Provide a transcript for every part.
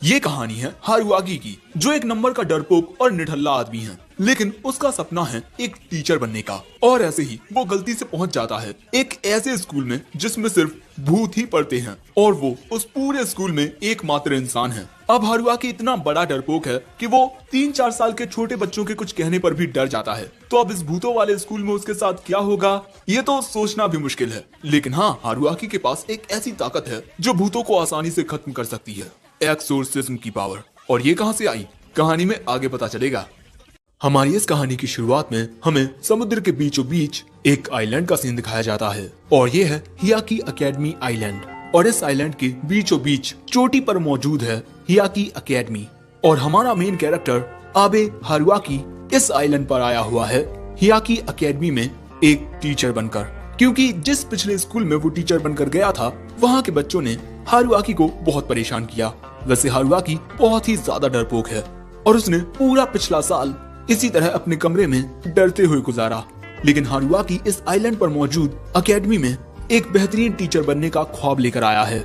ये कहानी है हारुआकी की, जो एक नंबर का डरपोक और निठल्ला आदमी है, लेकिन उसका सपना है एक टीचर बनने का। और ऐसे ही वो गलती से पहुंच जाता है एक ऐसे स्कूल में जिसमें सिर्फ भूत ही पढ़ते हैं, और वो उस पूरे स्कूल में एकमात्र इंसान है। अब हारुआकी इतना बड़ा डरपोक है कि वो 3-4 साल के छोटे बच्चों के कुछ कहने पर भी डर जाता है। तो अब इस भूतों वाले स्कूल में उसके साथ क्या होगा, ये तो सोचना भी मुश्किल है। लेकिन हाँ, हारुआकी के पास एक ऐसी ताकत है जो भूतों को आसानी से खत्म कर सकती है, एक्सोर्सिज्म की पावर। और ये कहां से आई, कहानी में आगे पता चलेगा। हमारी इस कहानी की शुरुआत में हमें समुद्र के बीचों बीच एक आइलैंड का सीन दिखाया जाता है, और ये है हियाकी अकेडमी आइलैंड। और इस आइलैंड के बीचों बीच चोटी पर मौजूद है हियाकी अकेडमी, और हमारा मेन कैरेक्टर आबे हारुआकी इस आइलैंड पर आया हुआ है हियाकी अकेडमी में एक टीचर बनकर, क्योंकि जिस पिछले स्कूल में वो टीचर बनकर गया था वहाँ के बच्चों ने हारुआकी को बहुत परेशान किया। वैसे हारुआकी बहुत ही ज्यादा डरपोक है, और उसने पूरा पिछला साल इसी तरह अपने कमरे में डरते हुए गुजारा। लेकिन हारुआकी इस आइलैंड पर मौजूद अकेडमी में एक बेहतरीन टीचर बनने का ख्वाब लेकर आया है,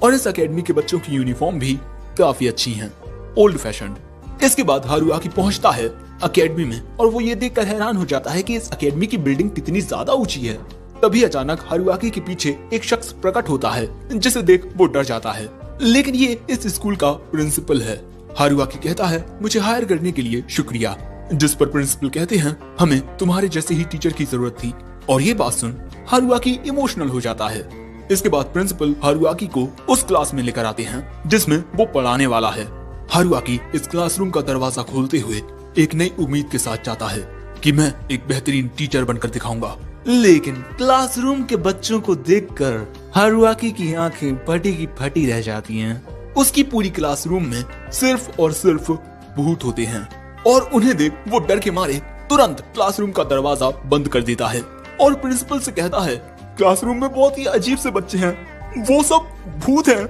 और इस अकेडमी के बच्चों की यूनिफॉर्म भी काफी अच्छी हैं, ओल्ड फैशन्ड। इसके बाद हारुआकी पहुंचता है अकेडमी में, और वो ये देखकर हैरान हो जाता है कि इस अकेडमी की बिल्डिंग कितनी ज्यादा ऊंची है। तभी अचानक हारुआकी के पीछे एक शख्स प्रकट होता है, जिसे देख वो डर जाता है। लेकिन ये इस स्कूल का प्रिंसिपल है। हारुआकी कहता है, मुझे हायर करने के लिए शुक्रिया। जिस पर प्रिंसिपल कहते हैं, हमें तुम्हारे जैसे ही टीचर की जरूरत थी। और ये बात सुन हारुआकी इमोशनल हो जाता है। इसके बाद प्रिंसिपल हारुआकी को उस क्लास में लेकर आते हैं जिसमें वो पढ़ाने वाला है। हारुआकी इस क्लासरूम का दरवाजा खोलते हुए एक नई उम्मीद के साथ चाहता है कि मैं एक बेहतरीन टीचर बनकर दिखाऊंगा। लेकिन क्लासरूम के बच्चों को देखकर हारुआकी की आंखें फटी की फटी रह जाती हैं। उसकी पूरी क्लासरूम में सिर्फ और सिर्फ भूत होते हैं, और उन्हें देख वो डर के मारे तुरंत क्लासरूम का दरवाजा बंद कर देता है और प्रिंसिपल से कहता है, क्लासरूम में बहुत ही अजीब से बच्चे हैं, वो सब भूत हैं,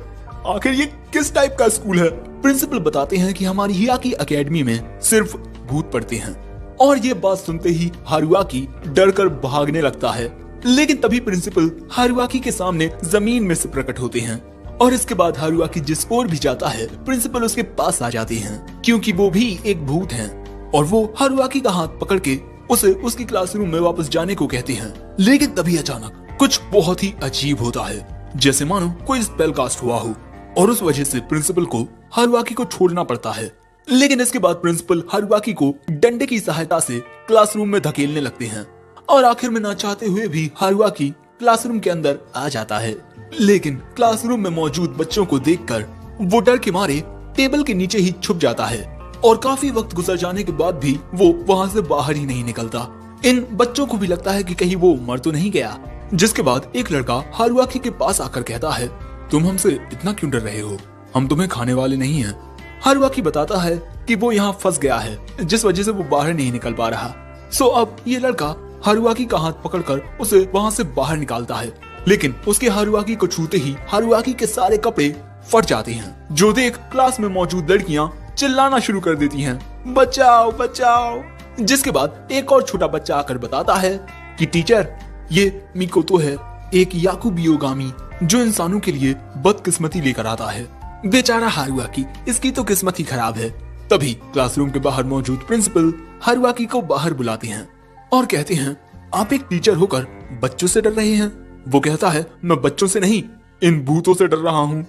आखिर ये किस टाइप का स्कूल है। प्रिंसिपल बताते हैं कि हमारी हियाकी अकेडमी में सिर्फ भूत पढ़ते हैं। और ये बात सुनते ही हारुआकी डर कर भागने लगता है। लेकिन तभी प्रिंसिपल हारुआकी के सामने जमीन में से प्रकट होते हैं, और इसके बाद हारुआकी जिस ओर भी जाता है प्रिंसिपल उसके पास आ जाते हैं, क्योंकि वो भी एक भूत हैं। और वो हारुआकी का हाथ पकड़ के उसे उसकी क्लासरूम में वापस जाने को कहते हैं। लेकिन तभी अचानक कुछ बहुत ही अजीब होता है, जैसे मानो कोई स्पेल कास्ट हुआ हो, और उस वजह से प्रिंसिपल को हारुआकी को छोड़ना पड़ता है। लेकिन इसके बाद प्रिंसिपल हारुआकी को डंडे की सहायता से क्लासरूम में धकेलने लगते हैं, और आखिर में ना चाहते हुए भी हारुआकी क्लासरूम के अंदर आ जाता है। लेकिन क्लासरूम में मौजूद बच्चों को देखकर वो डर के मारे टेबल के नीचे ही छुप जाता है, और काफी वक्त गुजर जाने के बाद भी वो वहाँ से बाहर ही नहीं निकलता। इन बच्चों को भी लगता है कि कहीं वो मर तो नहीं गया। जिसके बाद एक लड़का हारुआकी के पास आकर कहता है, तुम हमसे इतना क्यों डर रहे हो, हम तुम्हें खाने वाले नहीं हैं। हारुआकी बताता है कि वो यहाँ फंस गया है, जिस वजह से वो बाहर नहीं निकल पा रहा। सो अब ये लड़का हारुआकी का हाथ पकड़कर उसे वहाँ से बाहर निकालता है। लेकिन उसके हारुआकी को छूते ही हारुआकी के सारे कपड़े फट जाते हैं, जो देख क्लास में मौजूद लड़कियाँ चिल्लाना शुरू कर देती हैं, बचाओ बचाओ। जिसके बाद एक और छोटा बच्चा आकर बताता है कि टीचर, ये मिकोतो है, एक याकुबियोगामी जो इंसानों के लिए बदकिस्मती लेकर आता है। बेचारा हारुआकी, इसकी तो किस्मत ही खराब है। तभी क्लासरूम के बाहर मौजूद प्रिंसिपल हारुआकी को बाहर बुलाते हैं और कहते हैं, आप एक टीचर होकर बच्चों से डर रहे हैं। वो कहता है, मैं बच्चों से नहीं, इन भूतों से डर रहा हूँ।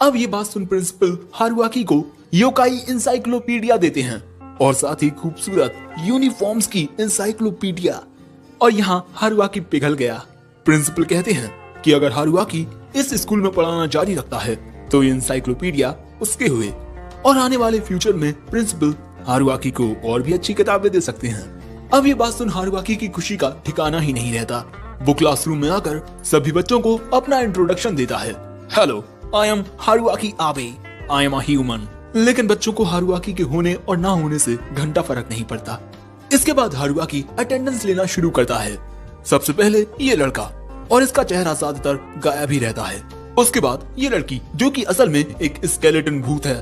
अब ये बात सुन प्रिंसिपल हारुआकी को योकाई इंसाइक्लोपीडिया देते हैं, और साथ ही खूबसूरत यूनिफॉर्म्स की इंसाइक्लोपीडिया। और यहाँ हारुआकी पिघल गया। प्रिंसिपल कहते हैं कि अगर हारुआकी इस स्कूल में पढ़ाना जारी रखता है तो ये इंसाइक्लोपीडिया उसके हुए, और आने वाले फ्यूचर में प्रिंसिपल हारुआकी को और भी अच्छी किताबें दे सकते हैं। अब ये बात सुन हारुआकी की खुशी का ठिकाना ही नहीं रहता। वो क्लासरूम में आकर सभी बच्चों को अपना इंट्रोडक्शन देता है, hello, I am Haruaki Abe, I am a human. लेकिन बच्चों को हारुआकी के होने और ना होने से घंटा फर्क नहीं पड़ता। इसके बाद हारुआकी अटेंडेंस लेना शुरू करता है। सबसे पहले ये लड़का, और इसका चेहरा ज्यादातर गायब ही रहता है। उसके बाद ये लड़की, जो कि असल में एक स्केलेटन भूत है।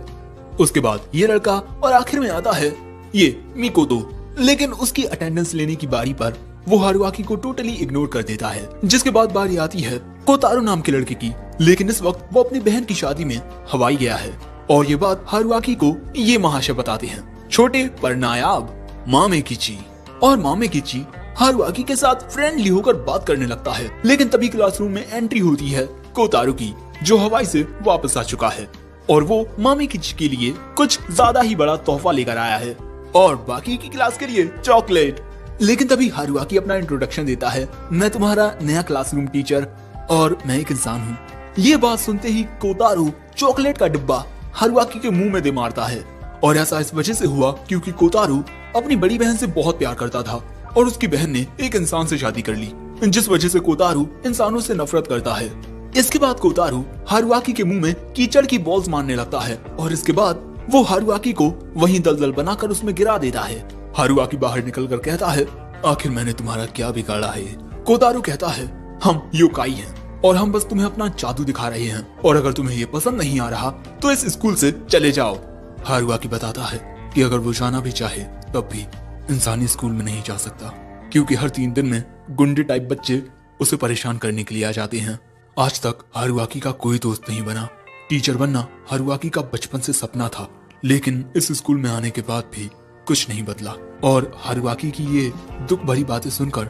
उसके बाद ये लड़का, और आखिर में आता है ये मिकोतो। लेकिन उसकी अटेंडेंस लेने की बारी पर वो हारुआकी को टोटली इग्नोर कर देता है। जिसके बाद बारी आती है कोतारो नाम के लड़के की। लेकिन इस वक्त वो अपनी बहन की शादी में हवाई गया है। और ये बात हारुआकी को ये महाशय बताते हैं, छोटे पर नायाब मामेकिची। और मामेकिची हारुआकी के साथ फ्रेंडली होकर बात करने लगता है। लेकिन तभी क्लासरूम में एंट्री होती है कोतारू की, जो हवाई से वापस आ चुका है और वो मामेकिची के लिए कुछ ज्यादा ही बड़ा तोहफा लेकर आया है और बाकी की क्लास के लिए चॉकलेट। लेकिन तभी हारुआकी अपना इंट्रोडक्शन देता है, मैं तुम्हारा नया क्लासरूम टीचर और मैं एक इंसान हूँ। ये बात सुनते ही कोतारू चॉकलेट का डिब्बा हारुआकी के मुंह में दे मारता है। और ऐसा इस वजह से हुआ क्योंकि कोतारू अपनी बड़ी बहन से बहुत प्यार करता था और उसकी बहन ने एक इंसान से शादी कर ली, जिस वजह से कोतारू इंसानों से नफरत करता है। इसके बाद कोतारू हारुआकी के मुंह में कीचड़ की बॉल्स मारने लगता है और इसके बाद वो हारुआकी को वहीं दलदल बनाकर उसमें गिरा देता है। हारुआकी बाहर निकलकर कहता है, आखिर मैंने तुम्हारा क्या बिगाड़ा है? कोतारू कहता है, हम योकाई हैं और हम बस तुम्हें अपना जादू दिखा रहे हैं और अगर तुम्हें ये पसंद नहीं आ रहा तो इस स्कूल से चले जाओ। हारुआकी बताता है कि अगर वो जाना भी चाहे तब भी इंसानी स्कूल में नहीं जा सकता, क्योंकि हर 3 दिन में गुंडे टाइप बच्चे उसे परेशान करने के लिए आ जाते हैं। आज तक हारुआकी का कोई दोस्त नहीं बना। टीचर बनना हारुआकी का बचपन से सपना था, लेकिन इस स्कूल में आने के बाद भी कुछ नहीं बदला और हारुआकी की ये दुख भरी बातें सुनकर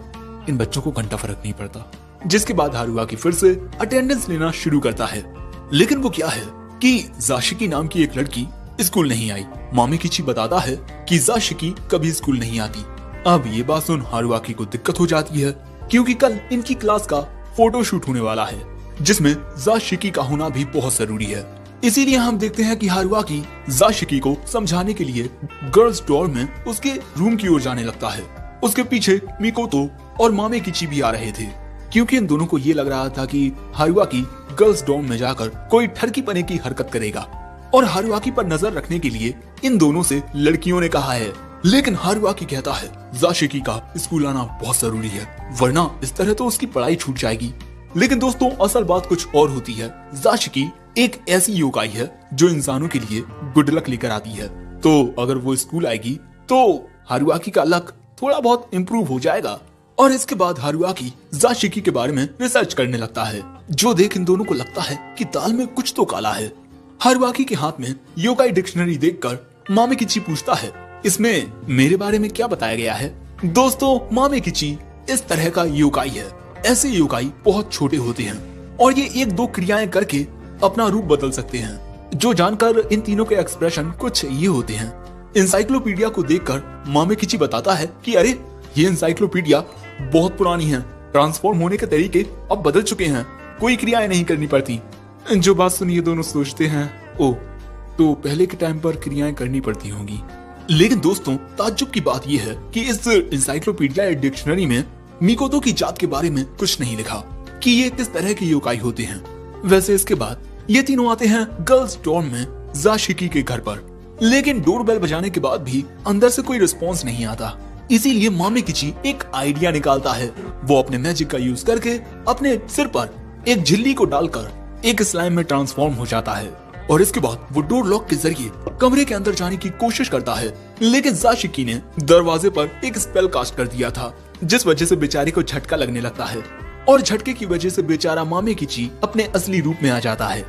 इन बच्चों को घंटा फर्क नहीं पड़ता। जिसके बाद हारुआकी फिर से अटेंडेंस लेना शुरू करता है। लेकिन वो क्या है कि जाशिकी नाम की एक लड़की स्कूल नहीं आई। मामेकिची बताता है कि जाशिकी कभी स्कूल नहीं आती। अब ये बात सुन हारुआकी को दिक्कत हो जाती है, क्योंकि कल इनकी क्लास का फोटो शूट होने वाला है जिसमें जाशिकी का होना भी बहुत जरूरी है। इसीलिए हम देखते हैं कि हारुआकी जाशिकी को समझाने के लिए गर्ल्स डॉर्म में उसके रूम की ओर जाने लगता है। उसके पीछे मिकोतो और मामेकिची भी आ रहे थे, क्योंकि इन दोनों को ये लग रहा था कि हारुआकी गर्ल्स डॉर्म में जाकर कोई ठरकी पने की हरकत करेगा और हारुआकी पर नजर रखने के लिए इन दोनों से लड़कियों ने कहा है। लेकिन हारुआकी कहता है, जाशिकी का स्कूल आना बहुत जरूरी है, वरना इस तरह तो उसकी पढ़ाई छूट जाएगी। लेकिन दोस्तों असल बात कुछ और होती है। जाशिकी एक ऐसी योकाई है जो इंसानों के लिए गुड लक लेकर आती है, तो अगर वो स्कूल आएगी तो हारुआकी का लक थोड़ा बहुत इम्प्रूव हो जाएगा। और इसके बाद हारुआकी जाशिकी के बारे में रिसर्च करने लगता है, जो देख इन दोनों को लगता है कि दाल में कुछ तो काला है। हारुआकी के हाथ में योकाई डिक्शनरी देखकर मामेकिची पूछता है, इसमें मेरे बारे में क्या बताया गया है? दोस्तों मामेकिची इस तरह का योकाई है। ऐसे योकाई बहुत छोटे होते हैं और ये 1-2 क्रियाएं करके अपना रूप बदल सकते हैं, जो जानकर इन तीनों के एक्सप्रेशन कुछ ये होते हैं। इंसाइक्लोपीडिया को देखकर मामेकिची बताता है कि अरे ये इंसाइक्लोपीडिया बहुत पुरानी है, ट्रांसफॉर्म होने के तरीके अब बदल चुके हैं, कोई क्रियाएं नहीं करनी पड़ती। जो बात सुनिए दोनों सोचते हैं, ओ तो पहले के टाइम पर क्रियाएं करनी पड़ती होंगी। लेकिन दोस्तों ताज्जुब की बात यह है कि इस इंसाइक्लोपीडिया डिक्शनरी में मिकोतो की जात के बारे में कुछ नहीं लिखा कि ये किस तरह के योकाई होते हैं। वैसे इसके बाद ये तीनों आते हैं गर्ल्स डॉर्म में जाशिकी के घर पर, लेकिन डोरबेल बजाने के बाद भी अंदर से कोई रिस्पॉन्स नहीं आता। इसीलिए मामेकिची एक आइडिया निकालता है। वो अपने मैजिक का यूज करके अपने सिर पर एक झिल्ली को डालकर एक स्लाइम में ट्रांसफॉर्म हो जाता है और इसके बाद वो डोर लॉक के जरिए कमरे के अंदर जाने की कोशिश करता है। लेकिन जाशिकी ने दरवाजे पर एक स्पेल कास्ट कर दिया था, जिस वजह से बेचारे को झटका लगने लगता है और झटके की वजह से बेचारा मामेकिची अपने असली रूप में आ जाता है।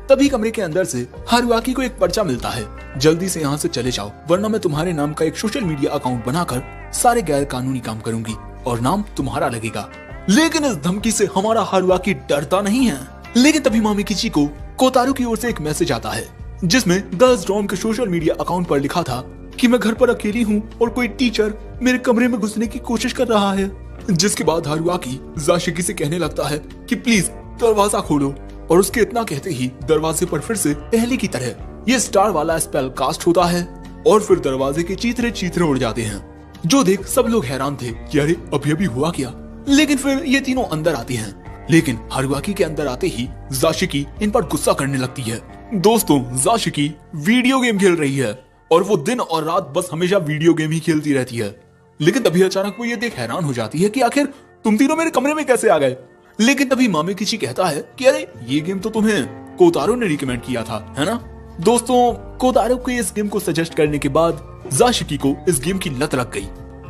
तभी कमरे के अंदर से हारुआकी को एक पर्चा मिलता है, जल्दी से यहाँ से चले जाओ वरना मैं तुम्हारे नाम का एक सोशल मीडिया अकाउंट बनाकर सारे गैर कानूनी काम करूंगी और नाम तुम्हारा लगेगा। लेकिन इस धमकी से हमारा हारुआकी डरता नहीं है। लेकिन तभी मामेकिची को कोतारू की ओर से एक मैसेज आता है, जिसमें गर्ल्स डॉर्म के सोशल मीडिया अकाउंट पर लिखा था कि मैं घर पर अकेली हूँ और कोई टीचर मेरे कमरे में घुसने की कोशिश कर रहा है। जिसके बाद हारुआकी जाशिकी से कहने लगता है कि प्लीज दरवाजा खोलो और उसके इतना कहते ही दरवाजे पर फिर से पहले की तरह ये स्टार वाला स्पेल कास्ट होता है और फिर दरवाजे के चीथरे चीथरे उड़ जाते हैं, जो देख सब लोग हैरान थे कि अरे अभी अभी हुआ क्या। लेकिन फिर ये तीनों अंदर आते हैं। लेकिन हारुआकी के अंदर आते ही जाशिकी इन पर गुस्सा करने लगती है। दोस्तों जाशिकी वीडियो गेम खेल रही है और वो दिन और रात बस हमेशा वीडियो गेम ही खेलती रहती है। लेकिन तभी अचानक वो ये देख हैरान हो जाती है कि आखिर तुम तीनों मेरे कमरे में कैसे आ गए। लेकिन तभी मामेकिची कहता है कि अरे ये गेम तो तुम्हें कोतारो ने रिकमेंड किया था, है ना। दोस्तों कोतारो के इस गेम को सजेस्ट करने के बाद जाशिकी को इस गेम की लत लग गई।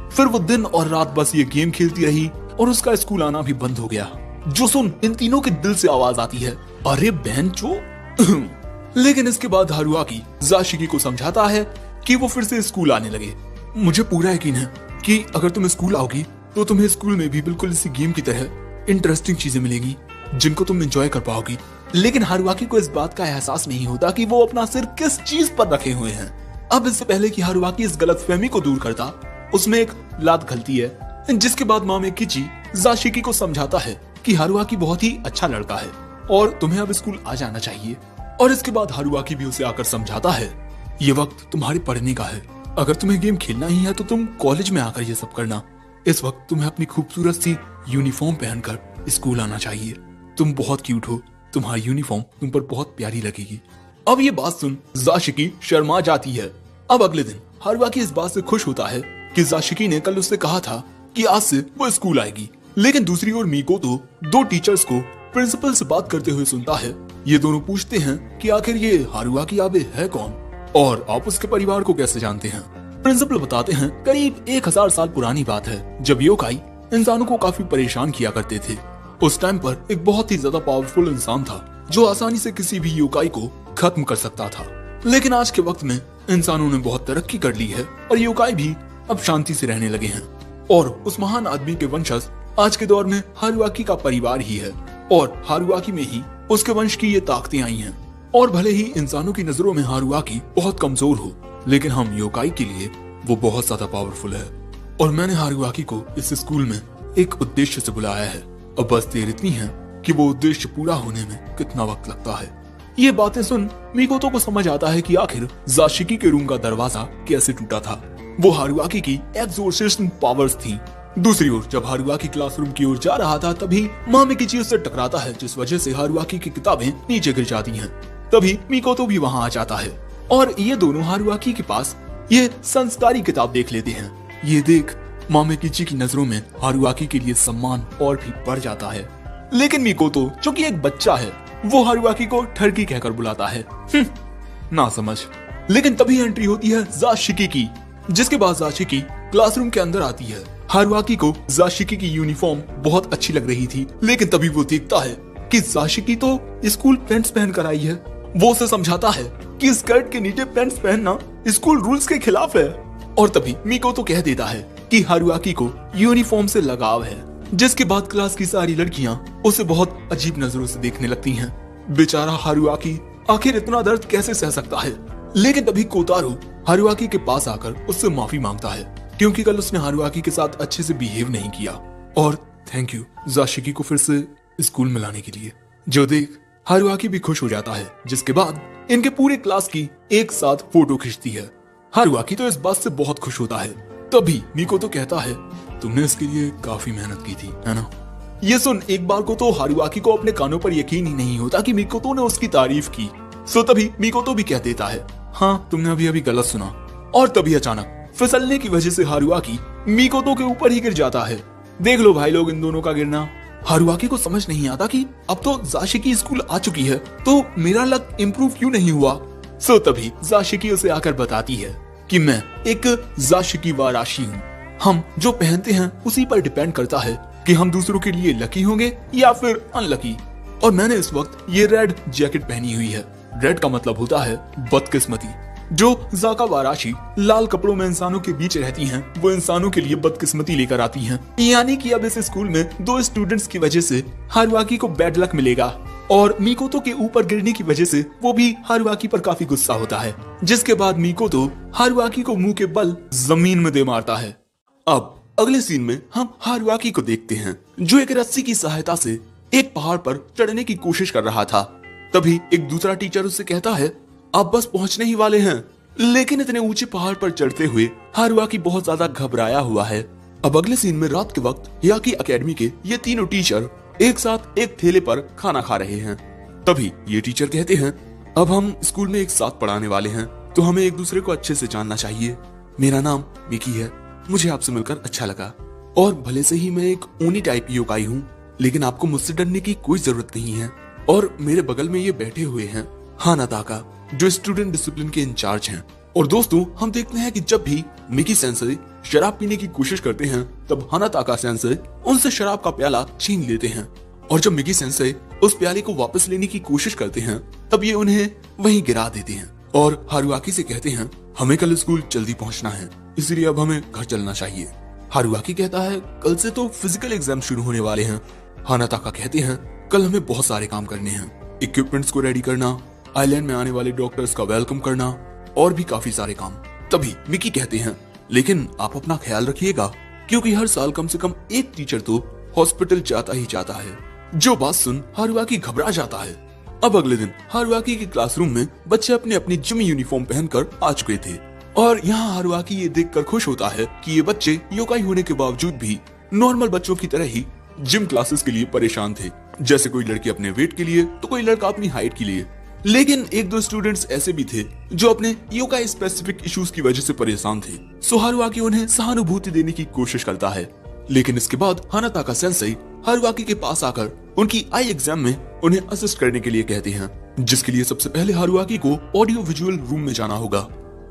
फिर वो दिन और रात बस ये गेम खेलती रही और उसका स्कूल आना भी बंद हो गया। जो सुन इन तीनों के दिल से आवाज आती है, अरे बहन चो लेकिन इसके बाद हारुआकी जाशिकी को समझाता है कि वो फिर से स्कूल आने लगे। मुझे पूरा यकीन है कि अगर तुम स्कूल आओगी तो तुम्हें स्कूल में भी बिल्कुल इसी गेम की तरह इंटरेस्टिंग चीजें मिलेंगी जिनको तुम एंजॉय कर पाओगी। लेकिन हारुआकी को इस बात का एहसास नहीं होता कि वो अपना सिर किस चीज पर रखे हुए हैं। अब इससे पहले कि हारुआकी इस गलतफहमी को दूर करता, उसमें एक लात खलती है, जिसके बाद मामे किची जाशिकी को समझाता है कि हारुआकी बहुत ही अच्छा लड़का है और तुम्हें अब स्कूल आ जाना चाहिए। और इसके बाद हारुआकी भी उसे आकर समझाता है, ये वक्त तुम्हारे पढ़ने का है। अगर तुम्हें गेम खेलना ही है तो तुम कॉलेज में आकर ये सब करना। इस वक्त तुम्हें अपनी खूबसूरत सी यूनिफॉर्म पहनकर स्कूल आना चाहिए। तुम बहुत क्यूट हो, तुम्हारी यूनिफॉर्म तुम पर बहुत प्यारी लगेगी। अब ये बात सुन जाशिकी शर्मा जाती है। अब अगले दिन हारुआकी इस बात से खुश होता है कि जाशिकी ने कल उससे कहा था कि आज से वो स्कूल आएगी। लेकिन दूसरी ओर मिकोतो दो टीचर्स को प्रिंसिपल से बात करते हुए सुनता है। ये दोनों पूछते हैं कि आखिर ये हारुआकी आबे है कौन और आप उसके परिवार को कैसे जानते हैं। प्रिंसिपल बताते हैं करीब 1000 साल पुरानी बात है जब योकाई इंसानों को काफी परेशान किया करते थे। उस टाइम पर एक बहुत ही ज्यादा पावरफुल इंसान था जो आसानी से किसी भी योकाई को खत्म कर सकता था। लेकिन आज के वक्त में इंसानों ने बहुत तरक्की कर ली है और योकाई भी अब शांति से रहने लगे हैं। और उस महान आदमी के वंशज आज के दौर में हारुआकी का परिवार ही है और हारुआकी में ही उसके वंश की ये ताकतें आई हैं। और भले ही इंसानों की नजरों में हारुआकी बहुत कमजोर हो, लेकिन हम योकाई के लिए वो बहुत ज्यादा पावरफुल है। और मैंने हारुआकी को इस स्कूल में एक उद्देश्य से बुलाया है। अब बस देर इतनी है कि वो उद्देश्य पूरा होने में कितना वक्त लगता है। ये बातें सुन मिकोतो को समझ आता है कि आखिर जाशिकी के रूम का दरवाजा कैसे टूटा था। वो हारुआकी की एक्सोर्सिज्म पावर्स थी। दूसरी ओर जब हारुआकी क्लासरूम की ओर जा रहा था तभी मामे किची उससे टकराता है, जिस वजह से हारुआकी की किताबें नीचे गिर जाती हैं। तभी मिकोतो भी वहां आ जाता है और ये दोनों हारुआकी के पास ये संस्कारी किताब देख लेते हैं। ये देख मामे किची की नजरों में हारुआकी के लिए सम्मान और भी बढ़ जाता है। लेकिन मिकोतो जो कि एक बच्चा है वो हारुआकी को ठरकी कहकर बुलाता है। ना समझ। लेकिन तभी एंट्री होती है जाशिकी की, जिसके बाद जाशिकी क्लासरूम के अंदर आती है। हारुआकी को जाशिकी की यूनिफॉर्म बहुत अच्छी लग रही थी, लेकिन तभी वो देखता है कि जाशिकी तो स्कूल पैंट्स पहन कर आई है। वो उसे समझाता है कि स्कर्ट के नीचे पैंट्स पहनना स्कूल रूल्स के खिलाफ है। और तभी मिकोतो कह देता है कि हारुआकी को यूनिफॉर्म से लगाव है, जिसके बाद क्लास की सारी लड़कियां उसे बहुत अजीब नजरों से देखने लगती हैं। बेचारा हारुआकी आखिर इतना दर्द कैसे सह सकता है। लेकिन तभी कोतारो हारुआकी के पास आकर उससे माफी मांगता है क्योंकि कल उसने हारुआकी के साथ अच्छे से बिहेव नहीं किया। और थैंक यू जाशिकी को फिर से स्कूल में लाने के लिए। जो देख हारुआकी भी खुश हो जाता है, जिसके बाद इनके पूरे क्लास की एक साथ फोटो खींचती है। हारुआकी तो इस बात से बहुत खुश होता है। तभी मिकोतो कहता है तुमने इसके लिए काफी मेहनत की थी, है ना? ये सुन एक बार को तो हारुआकी को अपने कानों पर यकीन ही नहीं होता कि मिकोतो ने उसकी तारीफ की। सो तभी मिकोतो भी कह देता है हाँ तुमने अभी अभी गलत सुना। और तभी अचानक फिसलने की वजह से हारुआकी मिकोतो के ऊपर ही गिर जाता है। देख लो भाई लोग इन दोनों का गिरना। हारुआकी को समझ नहीं आता कि अब तो जाशिकी स्कूल आ चुकी है तो मेरा लक इम्प्रूव क्यों नहीं हुआ। सो तभी जाशिकी उसे आकर बताती है कि मैं एक जाशिकी वाराशी हूँ। हम जो पहनते हैं उसी पर डिपेंड करता है कि हम दूसरों के लिए लकी होंगे या फिर अनलकी। और मैंने इस वक्त ये रेड जैकेट पहनी हुई है। रेड का मतलब होता है बदकिस्मती। जो जाका वाराशी लाल कपड़ों में इंसानों के बीच रहती हैं, वो इंसानों के लिए बदकिस्मती लेकर आती हैं। यानी कि अब इस स्कूल में 2 स्टूडेंट्स की वजह से हारुआकी को बैड लक मिलेगा और मिकोतो के ऊपर गिरने की वजह से वो भी हारुआकी पर काफी गुस्सा होता है, जिसके बाद मिकोतो हारुआकी को मुंह के बल जमीन में दे मारता है। अब अगले सीन में हम हारुआकी को देखते हैं जो एक रस्सी की सहायता से एक पहाड़ पर चढ़ने की कोशिश कर रहा था। तभी एक दूसरा टीचर उससे कहता है आप बस पहुंचने ही वाले हैं। लेकिन इतने ऊंचे पहाड़ पर चढ़ते हुए हारुआकी बहुत ज्यादा घबराया हुआ है। अब अगले सीन में रात के वक्त हियाकी एकेडमी के ये तीनों टीचर एक साथ एक ठेले पर खाना खा रहे हैं। तभी ये टीचर कहते हैं अब हम स्कूल में एक साथ पढ़ाने वाले हैं तो हमें एक दूसरे को अच्छे से जानना चाहिए। मेरा नाम मिकी है, मुझे आपसे मिलकर अच्छा लगा और भले से ही मैं एक ऊनी टाइप योकाई हूँ, लेकिन आपको मुझसे डरने की कोई जरूरत नहीं है। और मेरे बगल में ये बैठे हुए हैं हानाताका जो स्टूडेंट डिसिप्लिन के इंचार्ज हैं। और दोस्तों हम देखते हैं कि जब भी मिकी सेंसेई शराब पीने की कोशिश करते हैं तब हानाताका सेंसेई उनसे शराब का प्याला छीन लेते हैं। और जब मिकी सेंसेई उस प्याले को वापस लेने की कोशिश करते हैं तब ये उन्हें वहीं गिरा देते हैं और हारुआकी से कहते हैं हमें कल स्कूल जल्दी पहुंचना है, इसलिए अब हमें घर चलना चाहिए। हारुआकी कहता है कल से तो फिजिकल एग्जाम शुरू होने वाले हैं। हानाताका कहते हैं कल हमें बहुत सारे काम करने हैं, इक्विपमेंट्स को रेडी करना, आइलैंड में आने वाले डॉक्टर्स का वेलकम करना और भी काफी सारे काम। तभी मिकी कहते हैं लेकिन आप अपना ख्याल रखिएगा, क्योंकि हर साल कम से कम एक टीचर तो हॉस्पिटल जाता ही जाता है। जो बात सुन हारुआकी घबरा जाता है। अब अगले दिन हारुआकी के क्लासरूम में बच्चे अपने अपनी जिम यूनिफॉर्म पहनकर आ चुके थे और यहाँ हारुआकी ये देखकर खुश होता है कि ये बच्चे योकाई होने के बावजूद भी नॉर्मल बच्चों की तरह ही जिम क्लासेस के लिए परेशान थे। जैसे कोई लड़की अपने वेट के लिए तो कोई लड़का अपनी हाइट के लिए। लेकिन एक दो स्टूडेंट्स ऐसे भी थे जो अपने योकाई स्पेसिफिक इश्यूज की वजह से परेशान थे। सो हारुआकी उन्हें सहानुभूति देने की कोशिश करता है। लेकिन इसके बाद हानाताका सेंसेई हारुआकी के पास आकर उनकी आई एग्जाम में उन्हें असिस्ट करने के लिए कहते हैं, जिसके लिए सबसे पहले हारुआकी को ऑडियो विजुअल रूम में जाना होगा।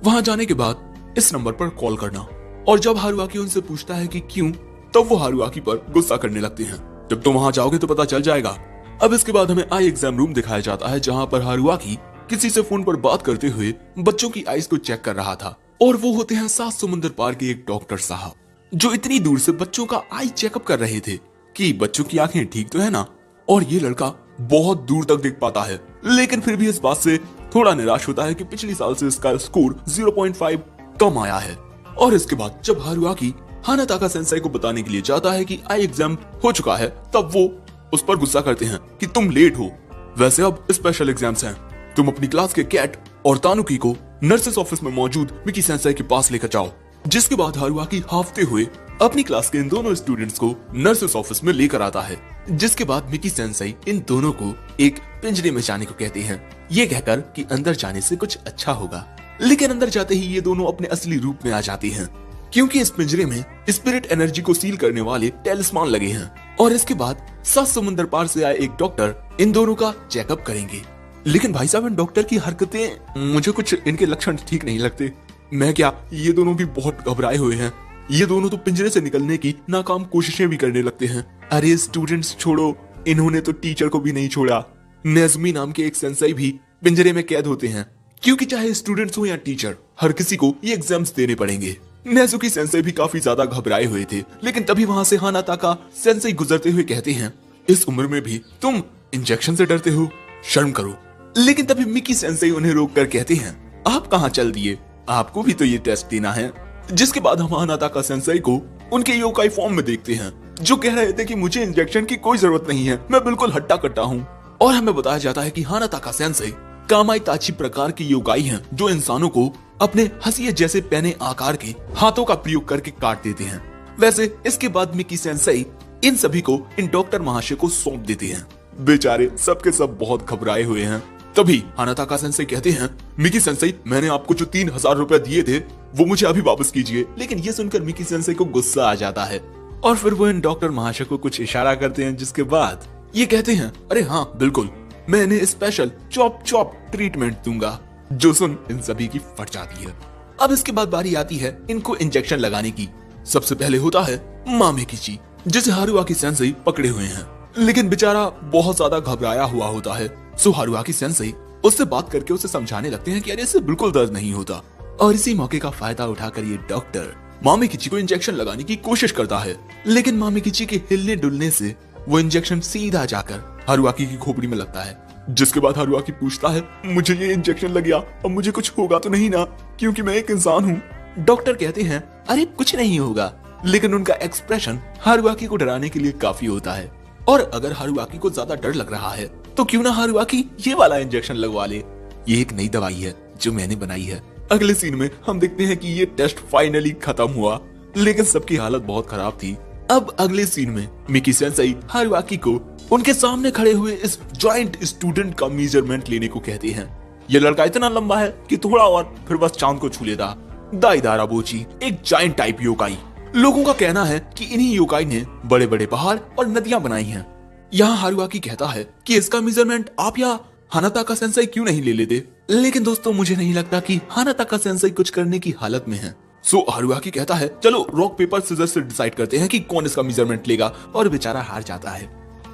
वहां जाने के बाद इस नंबर पर कॉल करना, और जब हारुआकी उनसे पूछता है कि क्यों, तब वो हारुआकी पर गुस्सा करने लगते हैं। जब तुम वहां जाओगे तो पता चल जाएगा। अब इसके बाद हमें आई एग्जाम रूम दिखाया जाता है, जहां पर हारुआकी किसी से फोन पर बात करते हुए बच्चों की आईज को चेक कर रहा था। और वो होते हैं 7 समुंदर पार के एक डॉक्टर साहब, जो इतनी दूर से बच्चों का आई चेकअप कर रहे थे कि बच्चों की आंखें ठीक तो है ना। और ये लड़का बहुत दूर तक देख पाता है, लेकिन फिर भी इस बात से थोड़ा निराश होता है कि पिछले साल से इसका स्कोर 0.5 कम आया है। और इसके बाद जब हारुआकी हानाताका सेंसेई को बताने के लिए जाता है कि आई एग्जाम हो चुका है, तब वो उस पर गुस्सा करते हैं कि तुम लेट हो, वैसे अब स्पेशल एग्जाम्स हैं, तुम अपनी क्लास के कैट और तानुकी को नर्सेस ऑफिस में मौजूद मिकी सेंसेई के पास लेकर जाओ। जिसके बाद हारुआकी हाफते हुए अपनी क्लास के इन दोनों स्टूडेंट्स को नर्सेस ऑफिस में लेकर आता है। जिसके बाद मिकी सेंसेई इन दोनों को एक पिंजरे में जाने को कहते हैं, ये कहकर कि अंदर जाने से कुछ अच्छा होगा। लेकिन अंदर जाते ही ये दोनों अपने असली रूप में आ जाती हैं, क्योंकि इस पिंजरे में स्पिरिट एनर्जी को सील करने वाले टेलिस्मान लगे हैं। और इसके बाद 7 समुंदर पार से आए एक डॉक्टर इन दोनों का चेकअप करेंगे। लेकिन भाई साहब, इन डॉक्टर की हरकतें, मुझे कुछ इनके लक्षण ठीक नहीं लगते। मैं क्या, ये दोनों भी बहुत घबराए हुए हैं। ये दोनों तो पिंजरे से निकलने की नाकाम कोशिशें भी करने लगते हैं। अरे स्टूडेंट्स छोड़ो, इन्होंने तो टीचर को भी नहीं छोड़ा। नेजुमी नाम के एक सेंसेई भी पिंजरे में कैद होते हैं, क्योंकि चाहे स्टूडेंट्स हो या टीचर, हर किसी को ये एग्जाम्स देने पड़ेंगे। नेजुकी सेंसेई भी काफी ज्यादा घबराए हुए थे। लेकिन तभी वहां से हानाताका सेंसेई गुजरते हुए कहते हैं, इस उम्र में भी तुम इंजेक्शन से डरते हो, शर्म करो। लेकिन तभी मिकी सेंसेई उन्हें रोक कर कहते हैं, आप कहाँ चल दिए, आपको भी तो ये टेस्ट देना है। जिसके बाद हम हानाताका सेंसेई को उनके योकाई फॉर्म में देखते हैं, जो कह रहे थे कि मुझे इंजेक्शन की कोई जरूरत नहीं है, मैं बिल्कुल हट्टा कट्टा हूँ। और हमें बताया जाता है कि हानाताका सेंसेई कामाइताची प्रकार की योकाई हैं, जो इंसानों को अपने हंसिये जैसे पैने आकार के हाथों का प्रयोग करके काट देते हैं। वैसे इसके बाद मिकी सेंसेई इन सभी को इन डॉक्टर महाशय को सौंप देते हैं। बेचारे सबके सब बहुत घबराए हुए हैं। तभी हानाताका सेंसेई कहते हैं, मिकी सेंसेई, मैंने आपको जो 3000 रुपए दिए थे वो मुझे अभी वापस कीजिए। लेकिन ये सुनकर मिकी सेंसेई को गुस्सा आ जाता है और फिर वो इन डॉक्टर महाशय को कुछ इशारा करते हैं, जिसके बाद ये कहते हैं, अरे हाँ बिल्कुल, मैं इन्हें स्पेशल चॉप ट्रीटमेंट दूंगा। जो सुन इन सभी की फट जाती है। अब इसके बाद बारी आती है इनको इंजेक्शन लगाने की। सबसे पहले होता है मामेकिची, जिसे हारुआकी सेंसेई पकड़े हुए हैं। लेकिन बेचारा बहुत ज्यादा घबराया हुआ होता है। सो हारुआकी सेंसेई उससे बात करके उसे समझाने लगते हैं कि अरे इससे बिल्कुल दर्द नहीं होता। और इसी मौके का फायदा उठाकर ये डॉक्टर मामेकिची को इंजेक्शन लगाने की कोशिश करता है। लेकिन मामेकिची के हिलने डुलने से वो इंजेक्शन सीधा जाकर हारुआकी की खोपड़ी में लगता है। जिसके बाद हारुआकी पूछता है, मुझे ये इंजेक्शन लग गया, अब मुझे कुछ होगा तो नहीं ना, क्योंकि मैं एक इंसान हूँ। डॉक्टर कहते हैं, अरे कुछ नहीं होगा। लेकिन उनका एक्सप्रेशन हारुआकी को डराने के लिए काफी होता है। और अगर हारुआकी को ज्यादा डर लग रहा है तो क्यों ना हारुआकी ये वाला इंजेक्शन लगवा ले। ये एक नई दवाई है जो मैंने बनाई है। अगले सीन में हम देखते हैं कि ये टेस्ट फाइनली खत्म हुआ, लेकिन सबकी हालत बहुत खराब थी। अब अगले सीन में मिकी सेंसेई हारुआकी को उनके सामने खड़े हुए इस जॉइंट स्टूडेंट का मेजरमेंट लेने को कहते हैं। ये लड़का इतना लंबा है कि थोड़ा और फिर बस चांद को छू लेता। दाईदारा बोची एक जायंट टाइप योकाई। लोगों का कहना है कि इन्हीं योकाई ने बड़े बड़े पहाड़ और नदियां बनाई हैं। यहाँ हारुआकी कहता है कि इसका मेजरमेंट आप या हानाताका सेंसेई क्यों नहीं ले लेते। लेकिन दोस्तों, मुझे नहीं लगता कि हानाताका सेंसेई कुछ करने की हालत में है। सो हारुआकी कहता है, चलो रॉक पेपर सीजर्स से डिसाइड करते हैं कि कौन इसका मेजरमेंट लेगा। और बेचारा हार जाता है।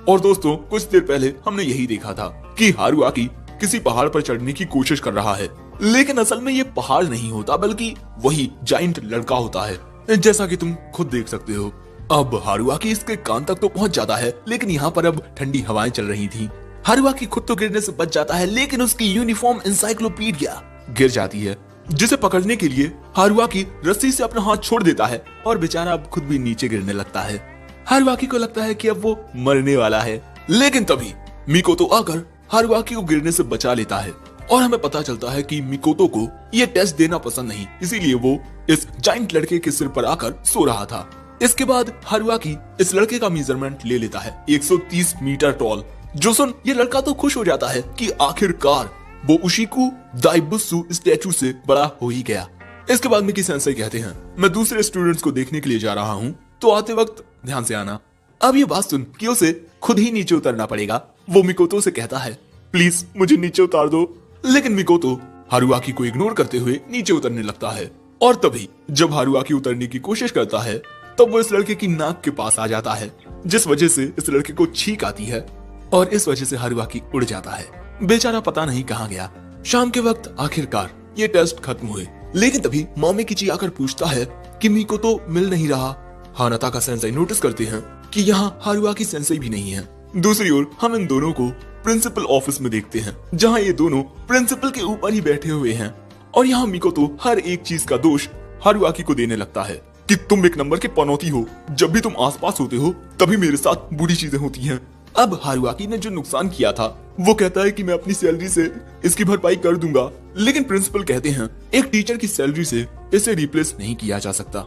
और दोस्तों, कुछ देर पहले हमने यही देखा था कि हारुआकी किसी पहाड़ पर चढ़ने की कोशिश कर रहा है, लेकिन असल में ये पहाड़ नहीं होता बल्कि वही जाइंट लड़का होता है, जैसा कि तुम खुद देख सकते हो। अब हारुआकी इसके कान तक तो पहुंच जाता है, लेकिन यहाँ पर अब ठंडी हवाएं चल रही थी। हारुआकी खुद तो गिरने से बच जाता है, लेकिन उसकी यूनिफॉर्म इंसाइक्लोपीडिया गिर जाती है, जिसे पकड़ने के लिए हारुआकी रस्सी से अपना हाथ छोड़ देता है और बेचारा अब खुद भी नीचे गिरने लगता है। हारुआकी को लगता है कि अब वो मरने वाला है, लेकिन तभी मिकोतो आकर हारुआकी को गिरने से बचा लेता है और हमें पता चलता है कि मिकोतो को ये टेस्ट देना पसंद नहीं, इसीलिए वो इस जाइंट लड़के के सिर पर आकर सो रहा था। इसके बाद हारुआकी इस लड़के का मेजरमेंट ले लेता है, 130 मीटर टॉल। जो सुन ये लड़का तो खुश हो जाता है कि आखिरकार वो उशिकु दाइबुत्सु स्टैचू से बड़ा हो ही गया। इसके बाद मिकी सेंसेई कहते हैं, मैं दूसरे स्टूडेंट्स को देखने के लिए जा रहा हूँ, तो आते वक्त ध्यान से आना। अब ये बात सुन कि उसे खुद ही नीचे उतरना पड़ेगा। वो मिकोतो से कहता है, प्लीज मुझे नीचे उतार दो, लेकिन मिकोतो हारुआकी को इग्नोर करते हुए नीचे उतरने लगता है। और तभी जब हारुआकी उतरने की कोशिश करता है, तब वो इस लड़के की नाक के पास आ जाता है, जिस वजह से इस लड़के को छींक आती है और इस वजह से हारुआकी उड़ जाता है। बेचारा पता नहीं कहाँ गया। शाम के वक्त आखिरकार ये टेस्ट खत्म हुए, लेकिन तभी मामेकिची आकर पूछता है कि मिकोतो मिल नहीं रहा। हानाता का सेंसेई नोटिस करते हैं कि यहाँ हारुआकी सेंसेई भी नहीं है। दूसरी ओर हम इन दोनों को प्रिंसिपल ऑफिस में देखते हैं, जहाँ ये दोनों प्रिंसिपल के ऊपर ही बैठे हुए हैं और यहाँ मिकोतो हर एक चीज का दोष हारुआकी को देने लगता है कि तुम एक नंबर के पनौती हो, जब भी तुम आसपास होते हो तभी मेरे साथ बुरी चीजें होती हैं। अब हारुआकी ने जो नुकसान किया था वो कहता है कि मैं अपनी सैलरी से इसकी भरपाई कर दूंगा, लेकिन प्रिंसिपल कहते हैं एक टीचर की सैलरी से इसे रिप्लेस नहीं किया जा सकता,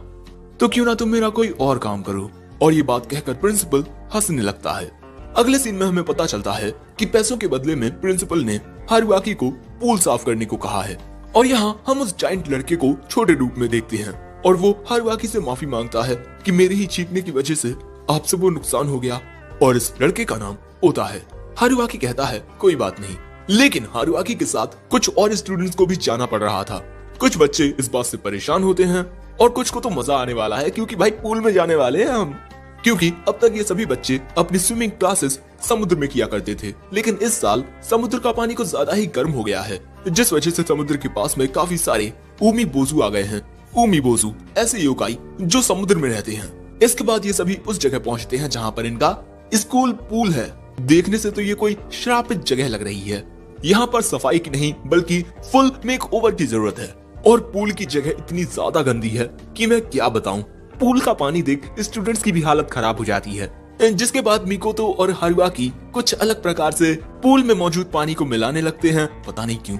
तो क्यों ना तुम मेरा कोई और काम करो। और ये बात कहकर प्रिंसिपल हंसने लगता है। अगले सीन में हमें पता चलता है कि पैसों के बदले में प्रिंसिपल ने हारुआकी को पूल साफ करने को कहा है और यहाँ हम उस जाइंट लड़के को छोटे रूप में देखते हैं और वो हारुआकी से माफी मांगता है कि मेरे ही चीखने की वजह से आपसे वो नुकसान हो गया और इस लड़के का नाम ओता है। हारुआकी कहता है कोई बात नहीं, लेकिन हारुआकी के साथ कुछ और स्टूडेंट्स को भी जाना पड़ रहा था। कुछ बच्चे इस बात से परेशान होते हैं और कुछ को तो मजा आने वाला है, क्योंकि भाई पूल में जाने वाले हैं हम। क्योंकि अब तक ये सभी बच्चे अपनी स्विमिंग क्लासेस समुद्र में किया करते थे, लेकिन इस साल समुद्र का पानी कुछ ज्यादा ही गर्म हो गया है, जिस वजह से समुद्र के पास में काफी सारे उमीबोजू आ गए हैं। उमीबोजू ऐसे योकाई जो समुद्र में रहते हैं। इसके बाद ये सभी उस जगह पहुंचते हैं जहाँ पर इनका स्कूल पूल है। देखने से तो ये कोई श्रापित जगह लग रही है। यहाँ पर सफाई की नहीं बल्कि फुल मेकओवर की जरूरत है और पूल की जगह इतनी ज्यादा गंदी है कि मैं क्या बताऊं। पूल का पानी देख स्टूडेंट्स की भी हालत खराब हो जाती है, जिसके बाद मिकोतो और हारुआकी कुछ अलग प्रकार से पूल में मौजूद पानी को मिलाने लगते हैं, पता नहीं क्यों।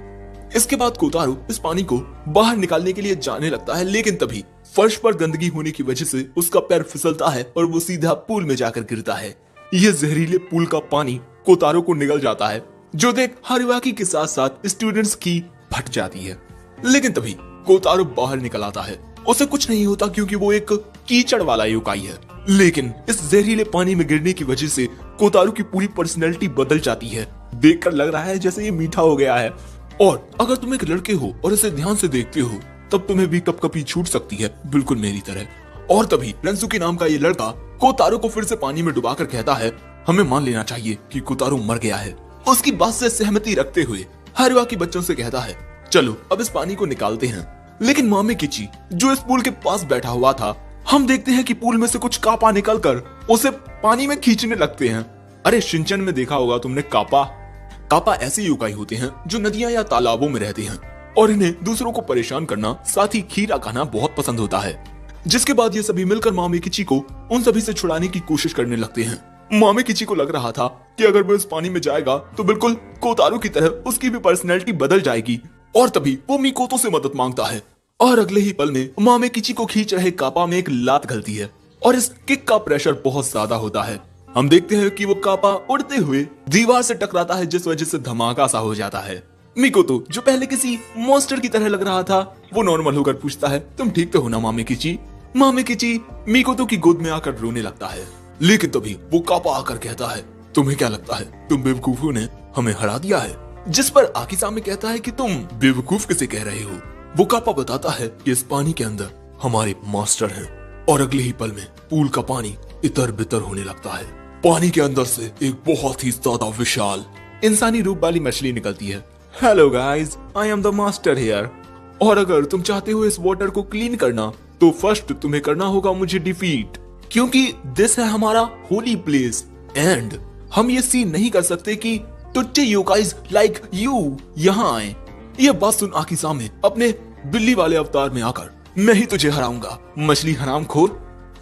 इसके बाद कोतारो इस पानी को बाहर निकालने के लिए जाने लगता है, लेकिन तभी फर्श पर गंदगी होने की वजह से उसका पैर फिसलता है और वो सीधा पूल में जाकर गिरता है। यह जहरीले पूल का पानी कोतारो को निगल जाता है, जो देख हारुआकी के साथ साथ स्टूडेंट्स की फट जाती है। लेकिन तभी कोतारो बाहर निकल आता है। उसे कुछ नहीं होता क्योंकि वो एक कीचड़ वाला योकाई है, लेकिन इस जहरीले पानी में गिरने की वजह से कोतारो की पूरी पर्सनैलिटी बदल जाती है। देखकर लग रहा है जैसे ये मीठा हो गया है। और अगर तुम एक लड़के हो और इसे ध्यान से देखते हो तब तुम्हें भी कपकपी छूट सकती है, बिल्कुल मेरी तरह। और तभी रेंसुकी नाम का ये लड़का कोतारो को फिर से पानी में डुबाकर कहता है हमें मान लेना चाहिए कि कोतारो मर गया है। उसकी बात से सहमति रखते हुए हारुआकी बच्चों से कहता है चलो अब इस पानी को निकालते हैं। लेकिन मामेकिची जो इस पूल के पास बैठा हुआ था, हम देखते हैं कि पूल में से कुछ कापा निकलकर उसे पानी में खींचने लगते हैं। अरे शिनचैन में देखा होगा तुमने कापा ऐसे योकाई होते हैं जो नदियां या तालाबों में रहते हैं और इन्हें दूसरों को परेशान करना साथ ही खीरा खाना बहुत पसंद होता है। जिसके बाद ये सभी मिलकर मामेकिची को उन सभी से छुड़ाने की कोशिश करने लगते हैं। मामेकिची को लग रहा था कि अगर वो इस पानी में जाएगा तो बिल्कुल कोतारो की तरह उसकी भी पर्सनैलिटी बदल जाएगी। और तभी वो मिकोतो से मदद मांगता है और अगले ही पल में मामेकिची को खींच रहे कापा में एक लात गलती है और इस किक का प्रेशर बहुत ज्यादा होता है। हम देखते हैं कि वो कापा उड़ते हुए दीवार से टकराता है, जिस वजह से धमाका सा हो जाता है। मिकोतो जो पहले किसी मॉन्स्टर की तरह लग रहा था, वो नॉर्मल होकर पूछता है तुम ठीक तो हो ना मामेकिची। मामेकिची मिकोतो की गोद में आकर रोने लगता है, लेकिन तभी वो कापा आकर कहता है तुम्हें क्या लगता है तुम बेवकूफों ने हमें हरा दिया है। जिस पर आकिसामे कहता है कि तुम बेवकूफ किसे कह रहे हो। वो कापा बताता है कि इस पानी के अंदर हमारे मास्टर हैं। और अगले ही पल में पूल का पानी इतर बितर होने लगता है। पानी के अंदर से एक बहुत ही ज्यादा विशाल इंसानी रूप वाली मछली निकलती है। Hello guys, I am the master here. और अगर तुम चाहते हो इस वाटर को क्लीन करना तो फर्स्ट तुम्हें करना होगा मुझे डिफीट, क्योंकि दिस है हमारा होली प्लेस एंड हम ये सीन नहीं कर सकते कि टुट्टे योकाइज लाइक यू यहाँ आए। ये बात सुन आकी सामने अपने बिल्ली वाले अवतार में आकर मैं ही तुझे हराऊंगा मछली हरामखोर,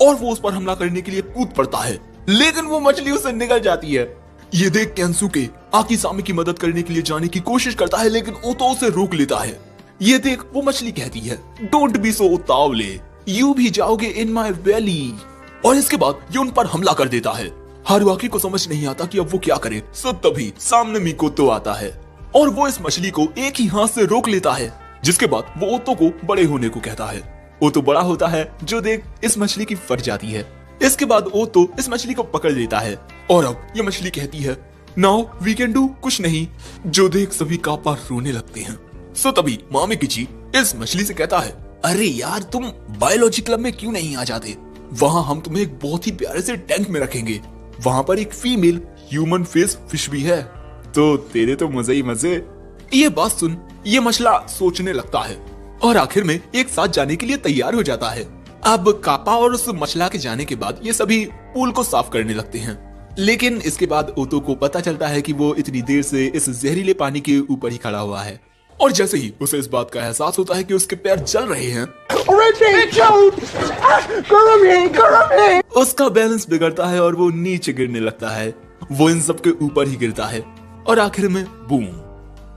और वो उस पर हमला करने के लिए कूद पड़ता है, लेकिन वो मछली उससे निकल जाती है। ये देख केंसुके आकी सामी की मदद करने के लिए जाने की कोशिश करता है, लेकिन ओतो उसे रोक लेता है। ये देख वो मछली कहती है डोंट बी सो उतावले, यू भी जाओगे इन माय वैली। और इसके बाद ये उन पर हमला कर देता है। हारुआकी को समझ नहीं आता कि अब वो क्या करे। सो तभी सामने मिकोतो आता है और वो इस मछली को एक ही हाथ से रोक लेता है, जिसके बाद वो ओतो को बड़े होने को कहता है। ओतो बड़ा होता है जो देख इस मछली की फट जाती है। इसके बाद ओतो इस मछली को पकड़ लेता है और अब ये मछली कहती है नाउ वी कैन डू कुछ नहीं, जो देख सभी कापा रोने लगते हैं। सो तभी मामेकिची इस मछली से कहता है अरे यार तुम बायोलॉजी क्लब में क्यों नहीं आ जाते, वहाँ हम तुम्हें एक बहुत ही प्यारे से टैंक में रखेंगे, वहाँ पर एक फीमेल ह्यूमन फेस फिश भी है, तो तेरे तो मजे ही मजे। ये बात सुन ये मछला सोचने लगता है और आखिर में एक साथ जाने के लिए तैयार हो जाता है। अब कापा और उस मछला के जाने के बाद ये सभी पूल को साफ करने लगते हैं, लेकिन इसके बाद ओतो को पता चलता है कि वो इतनी देर से इस जहरीले पानी के ऊपर ही खड़ा हुआ है, और जैसे ही उसे इस बात का एहसास होता है कि उसके पैर जल रहे हैं, उसका बैलेंस बिगड़ता है और वो नीचे गिरने लगता है। वो इन सब के ऊपर ही गिरता है और आखिर में बूम।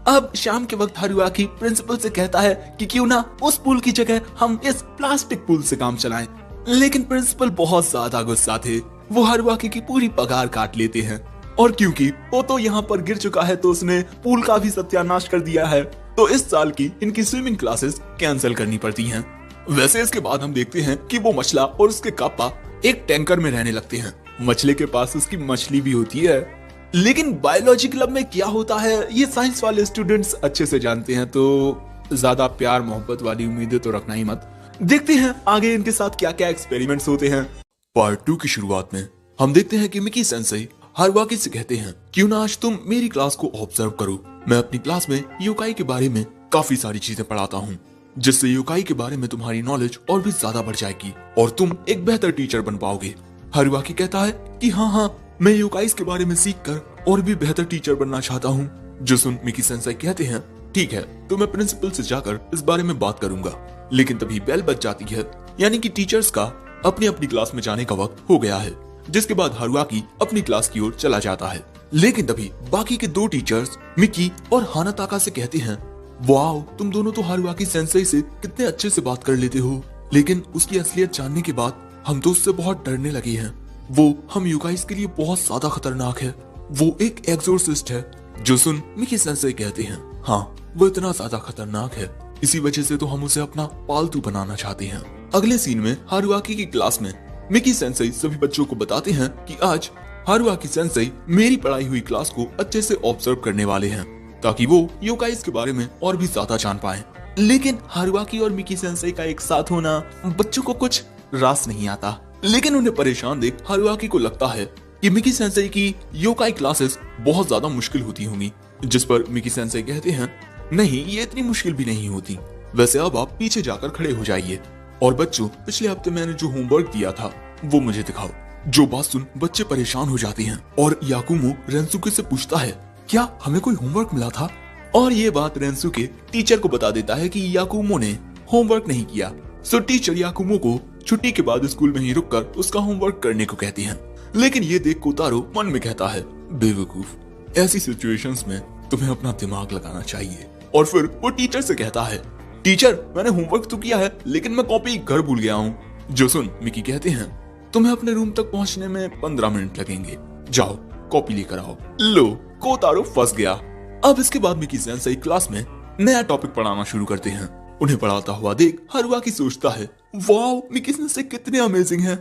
अब शाम के वक्त हारुआकी प्रिंसिपल से कहता है कि क्यों ना उस पुल की जगह हम इस प्लास्टिक पुल से काम चलाएं, लेकिन प्रिंसिपल बहुत ज्यादा गुस्सा थे। वो हारुआकी की पूरी पगार काट लेते हैं, और क्योंकि वो तो यहाँ पर गिर चुका है तो उसने पुल का भी सत्यानाश कर दिया है, तो इस साल की इनकी स्विमिंग क्लासेस कैंसिल करनी पड़ती हैं। वैसे इसके बाद हम देखते हैं कि वो मछला और उसके कापा एक टैंकर में रहने लगते हैं। मछली के पास उसकी मछली भी होती है, लेकिन बायोलॉजी क्लब में क्या होता है ये साइंस वाले स्टूडेंट्स अच्छे से जानते हैं, तो ज्यादा प्यार मोहब्बत वाली उम्मीदें तो रखना ही मत। देखते हैं आगे इनके साथ क्या क्या एक्सपेरिमेंट्स होते हैं। पार्ट 2 की शुरुआत में हम देखते हैं कि मिकी सेंसेई हारुआकी से कहते हैं क्यों ना आज तुम मेरी क्लास को ऑब्जर्व करो, मैं अपनी क्लास में योकाई के बारे में काफी सारी चीजें पढ़ाता हूँ, जिससे योकाई के बारे में तुम्हारी नॉलेज और भी ज्यादा बढ़ जाएगी और तुम एक बेहतर टीचर बन पाओगे। हारुआकी कहता है कि हाँ मैं योकाइस के बारे में सीखकर और भी बेहतर टीचर बनना चाहता हूँ। जो सुन मिकी सेंसेई कहते हैं ठीक है तो मैं प्रिंसिपल से जाकर इस बारे में बात करूंगा, लेकिन तभी बेल बज जाती है, यानी कि टीचर्स का अपनी अपनी क्लास में जाने का वक्त हो गया है, जिसके बाद हारुआकी अपनी क्लास की ओर चला जाता है। लेकिन तभी बाकी के दो टीचर्स मिकी और हानाताका से कहते हैं वाओ तुम दोनों तो हारुआकी सेंसेई से कितने अच्छे से बात कर लेते हो, लेकिन उसकी असलियत जानने के बाद हम तो उससे बहुत डरने लगे हैं। वो हम योकाइस के लिए बहुत ज्यादा खतरनाक है, वो एक एक्सोर्सिस्ट है। जो सुन मिकी सेंसेई कहते हैं हाँ वो इतना ज्यादा खतरनाक है, इसी वजह से तो हम उसे अपना पालतू बनाना चाहते हैं। अगले सीन में हारुआकी की क्लास में मिकी सेंसेई सभी बच्चों को बताते हैं कि आज हारुआकी सेंसेई मेरी पढ़ाई हुई क्लास को अच्छे से ऑब्जर्व करने वाले हैं, ताकि वो योकाइस के बारे में और भी ज्यादा जान पाएं। लेकिन हारुआकी और मिकी सेंसेई का एक साथ होना बच्चों को कुछ रास नहीं आता, लेकिन उन्हें परेशान देख हारुआकी को लगता है कि मिकी सेंसेई की योकाई क्लासेस बहुत ज्यादा मुश्किल होती होंगी, जिस पर मिकी सेंसेई कहते हैं नहीं ये इतनी मुश्किल भी नहीं होती, वैसे अब आप पीछे जाकर खड़े हो जाइए और बच्चों पिछले हफ्ते मैंने जो होमवर्क दिया था वो मुझे दिखाओ। जो बात सुन बच्चे परेशान हो जाते हैं और याकुमो रेंसुके से पूछता है क्या हमें कोई होमवर्क मिला था, और ये बात रेंसुके टीचर को बता देता है कि याकुमो ने होमवर्क नहीं किया। सो टीचर याकुमो को छुट्टी के बाद स्कूल में ही रुककर उसका होमवर्क करने को कहती हैं। लेकिन ये देख कोतारो मन में कहता है बेवकूफ, ऐसी सिचुएशंस में तुम्हें अपना दिमाग लगाना चाहिए, और फिर वो टीचर से कहता है टीचर मैंने होमवर्क तो किया है लेकिन मैं कॉपी घर भूल गया हूँ। जो सुन मिकी कहते हैं तुम्हें अपने रूम तक पहुँचने में 15 मिनट लगेंगे, जाओ कॉपी लेकर आओ। लो कोतारो फंस गया। अब इसके बाद मिकी सेंसेई क्लास में नया टॉपिक पढ़ाना शुरू करते हैं। उन्हें पढ़ाता हुआ देख हारुआकी सोचता है वाओ मिकी सेंसेई कितने अमेजिंग हैं।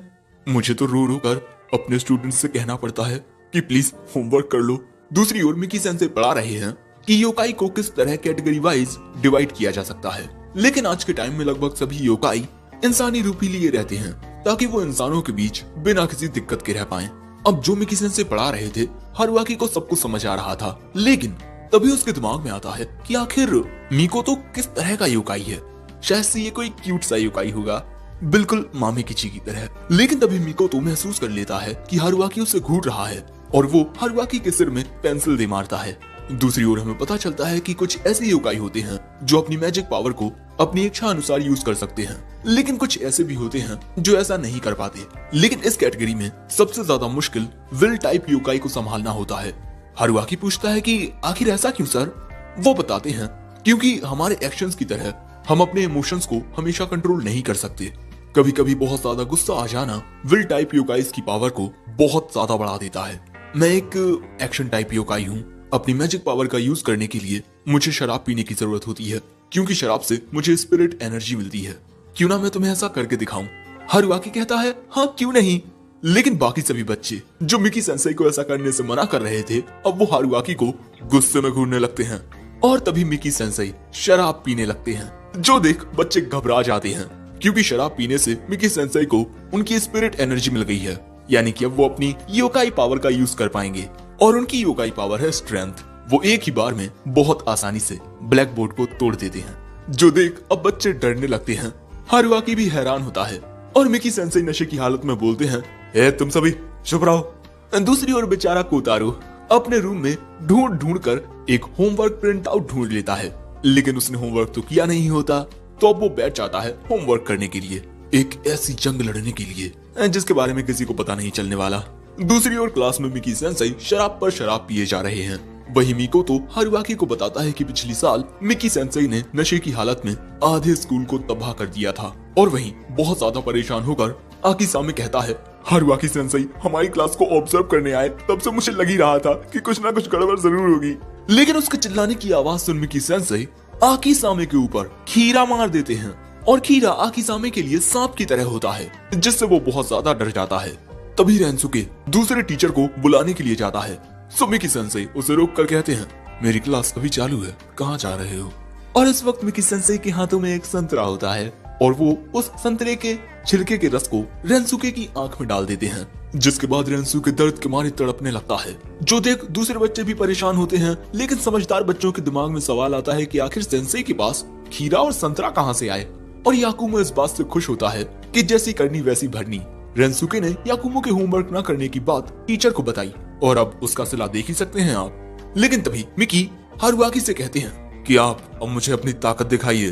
मुझे तो रो रो कर अपने स्टूडेंट्स से कहना पड़ता है कि प्लीज होमवर्क कर लो। दूसरी ओर मिकी सेंसेई पढ़ा रहे हैं कि योकाई को किस तरह कैटेगरी वाइज डिवाइड किया जा सकता है, लेकिन आज के टाइम में लगभग सभी योकाई इंसानी रूप ही लिए रहते हैं ताकि वो इंसानों के बीच बिना किसी दिक्कत के रह पाएं। अब जो मिकी सेंसेई पढ़ा रहे थे, हारुआकी को सब कुछ समझ आ रहा था, लेकिन तभी उसके दिमाग में आता है कि आखिर मिकोतो किस तरह का योकाई है। शायद से ये कोई क्यूट सा योकाई होगा, बिल्कुल मामे किची की तरह। लेकिन तभी मिकोतो महसूस कर लेता है कि हारुआकी उसे घूर रहा है और वो हारुआकी के सिर में पेंसिल दे मारता है। दूसरी ओर हमें पता चलता है कि कुछ ऐसे योकाई होते हैं जो अपनी मैजिक पावर को अपनी इच्छा अनुसार यूज कर सकते हैं, लेकिन कुछ ऐसे भी होते हैं जो ऐसा नहीं कर पाते। लेकिन इस कैटेगरी में सबसे ज्यादा मुश्किल विल टाइप योकाई को संभालना होता है। हारुआकी पूछता है कि आखिर ऐसा क्यों सर? वो बताते हैं क्योंकि हमारे एक्शंस की तरह हम अपने इमोशंस को हमेशा कंट्रोल नहीं कर सकते। कभी कभी बहुत ज्यादा गुस्सा आ जाना विल टाइप योकाइज की पावर को बहुत ज्यादा बढ़ा देता है। मैं एक एक्शन टाइप योकाई हूँ। अपनी मैजिक पावर का यूज करने के लिए मुझे शराब पीने की जरूरत होती है, क्योंकि शराब से मुझे स्पिरिट एनर्जी मिलती है। क्यों ना मैं तुम्हें ऐसा करके दिखाऊं? हारुआकी कहता है हाँ क्यों नहीं। लेकिन बाकी सभी बच्चे जो मिकी सेंसेई को ऐसा करने से मना कर रहे थे, अब वो हारुआकी को गुस्से में घूरने लगते हैं और तभी मिकी सेंसेई शराब पीने लगते हैं, जो देख बच्चे घबरा जाते हैं क्योंकि शराब पीने से मिकी सेंसेई को उनकी स्पिरिट एनर्जी मिल गई है, यानी कि अब वो अपनी योकाई पावर का यूज कर पाएंगे। और उनकी योकाई पावर है स्ट्रेंथ। वो एक ही बार में बहुत आसानी से ब्लैक बोर्ड को तोड़ देते हैं, जो देख अब बच्चे डरने लगते हैं। हारुआकी भी हैरान होता है और मिकी सेंसेई नशे की हालत में बोलते हैं, ए तुम सभी चुप रहो। दूसरी ओर बेचारा कोतारो अपने रूम में ढूंढ ढूंढ कर एक होमवर्क प्रिंट आउट ढूंढ लेता है, लेकिन उसने होमवर्क तो किया नहीं होता। तो अब वो बैठ जाता है होमवर्क करने के लिए, एक ऐसी जंग लड़ने के लिए जिसके बारे में किसी को पता नहीं चलने वाला। दूसरी ओर क्लास में मिकी सेंसेई शराब पर शराब पिए जा रहे हैं। वही मिकोतो हारुआकी को बताता है कि पिछली साल मिकी सेंसेई ने नशे की हालत में आधे स्कूल को तबाह कर दिया था। और वहीं बहुत ज्यादा परेशान होकर आकिसामे कहता है, हारुआकी सेंसेई हमारी क्लास को ऑब्जर्व करने आए, तब से मुझे लग ही रहा था कि कुछ ना कुछ गड़बड़ जरूर होगी। लेकिन उसके चिल्लाने की आवाज सुन मिकी सेंसेई आकिसामे के ऊपर खीरा मार देते हैं और खीरा आकिसामे के लिए सांप की तरह होता है, जिससे वो बहुत ज्यादा डर जाता है। तभी रेंसुके दूसरे टीचर को बुलाने के लिए जाता है। सो मिकी सेंसेई उसे रोक कर कहते हैं, मेरी क्लास अभी चालू है, कहाँ जा रहे हो? और इस वक्त मिकी सेंसेई के हाथों में एक संतरा होता है और वो उस संतरे के छिलके के रस को रेंसुके की आंख में डाल देते हैं, जिसके बाद रेंसुके दर्द के मारे तड़पने लगता है। जो देख दूसरे बच्चे भी परेशान होते हैं, लेकिन समझदार बच्चों के दिमाग में सवाल आता है कि आखिर सेंसेई के पास खीरा और संतरा कहाँ से आए। और याकुमो इस बात से खुश होता है कि जैसी करनी वैसी भरनी। रेंसुके ने याकुमो के होमवर्क न करने की बात टीचर को बताई और अब उसका सिला देख ही सकते हैं आप। लेकिन तभी मिकी हारुआकी से कहते हैं कि आप अब मुझे अपनी ताकत दिखाइए,